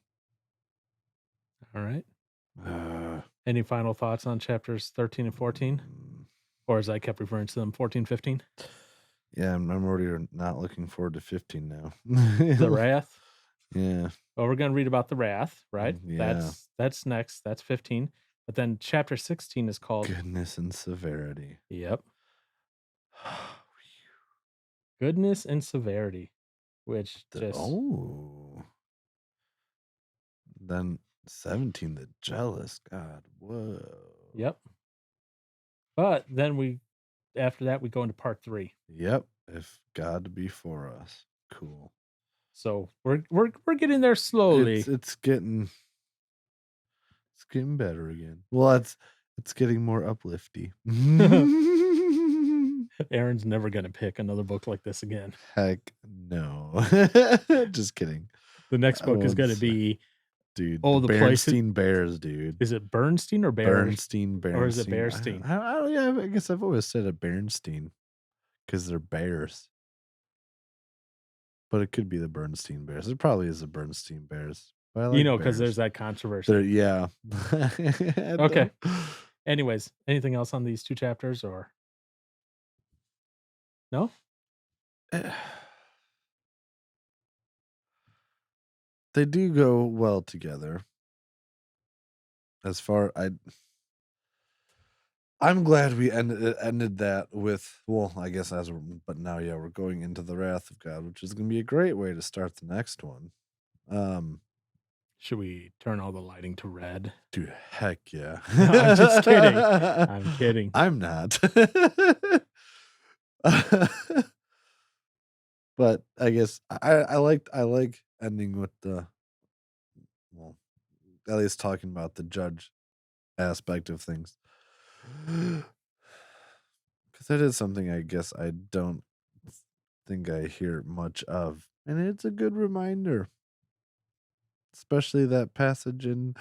All right. Uh, Any final thoughts on chapters 13 and 14? Or as I kept referring to them, 14, 15? Yeah, I'm already not looking forward to 15 now. The Wrath? Yeah. Well, we're going to read about the wrath, right? Yeah. That's next. That's 15. But then chapter 16 is called Goodness and severity. Yep. Goodness and severity, which just Then 17, the jealous God. Whoa. Yep. But then after that we go into part 3. Yep. If God be for us. Cool. So we're getting there slowly. It's getting better again. Well, it's getting more uplifty. Aaron's never gonna pick another book like this again. Heck no. Just kidding. The next book is gonna be the Bernstein Bears, dude. Is it Bernstein or Bears? Bernstein. Or is it Bearstein? I guess I've always said it Bernstein because they're bears. But it could be the Bernstein Bears. It probably is the Bernstein Bears. Because there's that controversy. Yeah. Okay. Anyways, anything else on these 2 chapters or no? They do go well together. As far I'm glad we ended that with, well, I guess but now we're going into the wrath of God, which is going to be a great way to start the next one. Should we turn all the lighting to red? Dude, heck yeah. No, I'm just kidding. I'm kidding. I'm not. But I guess I like ending with at least talking about the judge aspect of things. Because that is something I guess I don't think I hear much of. And it's a good reminder. Especially that passage in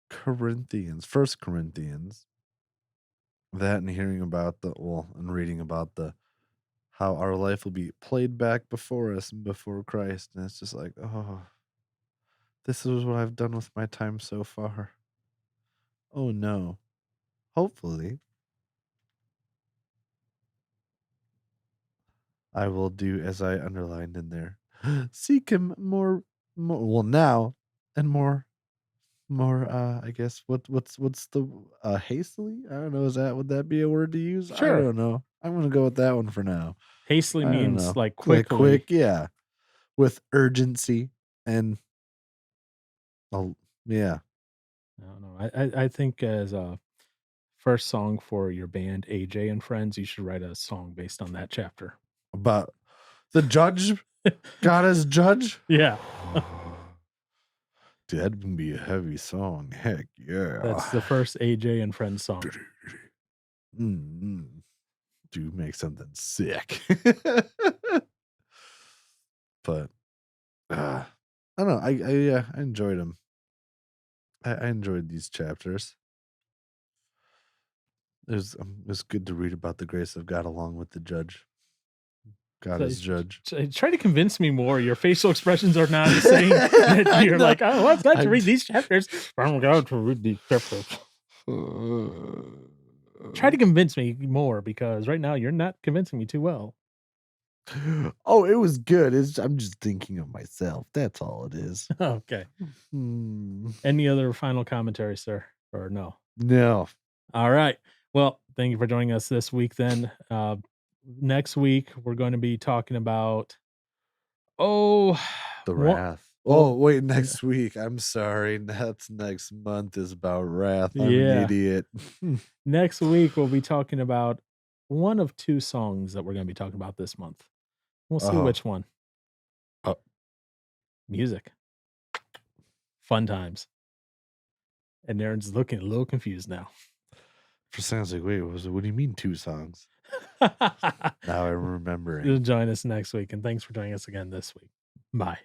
Corinthians, 1 Corinthians. That and hearing about and reading about how our life will be played back before us and before Christ. And it's just like, oh, this is what I've done with my time so far. Oh no. Hopefully, I will do as I underlined in there. Seek him more now and more, I guess what's the hastily? I don't know, would that be a word to use? Sure. I don't know. I'm gonna go with that one for now. Hastily means like quickly. Quick, yeah. With urgency and yeah. I don't know. I think as a first song for your band AJ and Friends, you should write a song based on that chapter. About the judge? God as judge? Yeah. Dude, that'd be a heavy song. Heck yeah. That's the first AJ and Friends song. Dude, make something sick. But I don't know. I enjoyed them. I enjoyed these chapters. It was good to read about the grace of God along with the judge. God as judge. Try to convince me more. Your facial expressions are not saying that you're like, oh, I'm glad to read these chapters. I'm glad to read these chapters. Try to convince me more because right now you're not convincing me too well. Oh, it was good. I'm just thinking of myself. That's all it is. Okay. Any other final commentary, sir? Or no? No. All right. Well, thank you for joining us this week then. Next week, we're going to be talking about the wrath. Oh, wait, next week. I'm sorry. That's next month is about wrath. I'm an idiot. Next week, we'll be talking about one of 2 songs that we're going to be talking about this month. We'll see which one. Music. Fun times. And Aaron's looking a little confused now. For sounds like, wait, what do you mean 2 songs? Now I'm remembering. You'll join us next week, and thanks for joining us again this week. Bye.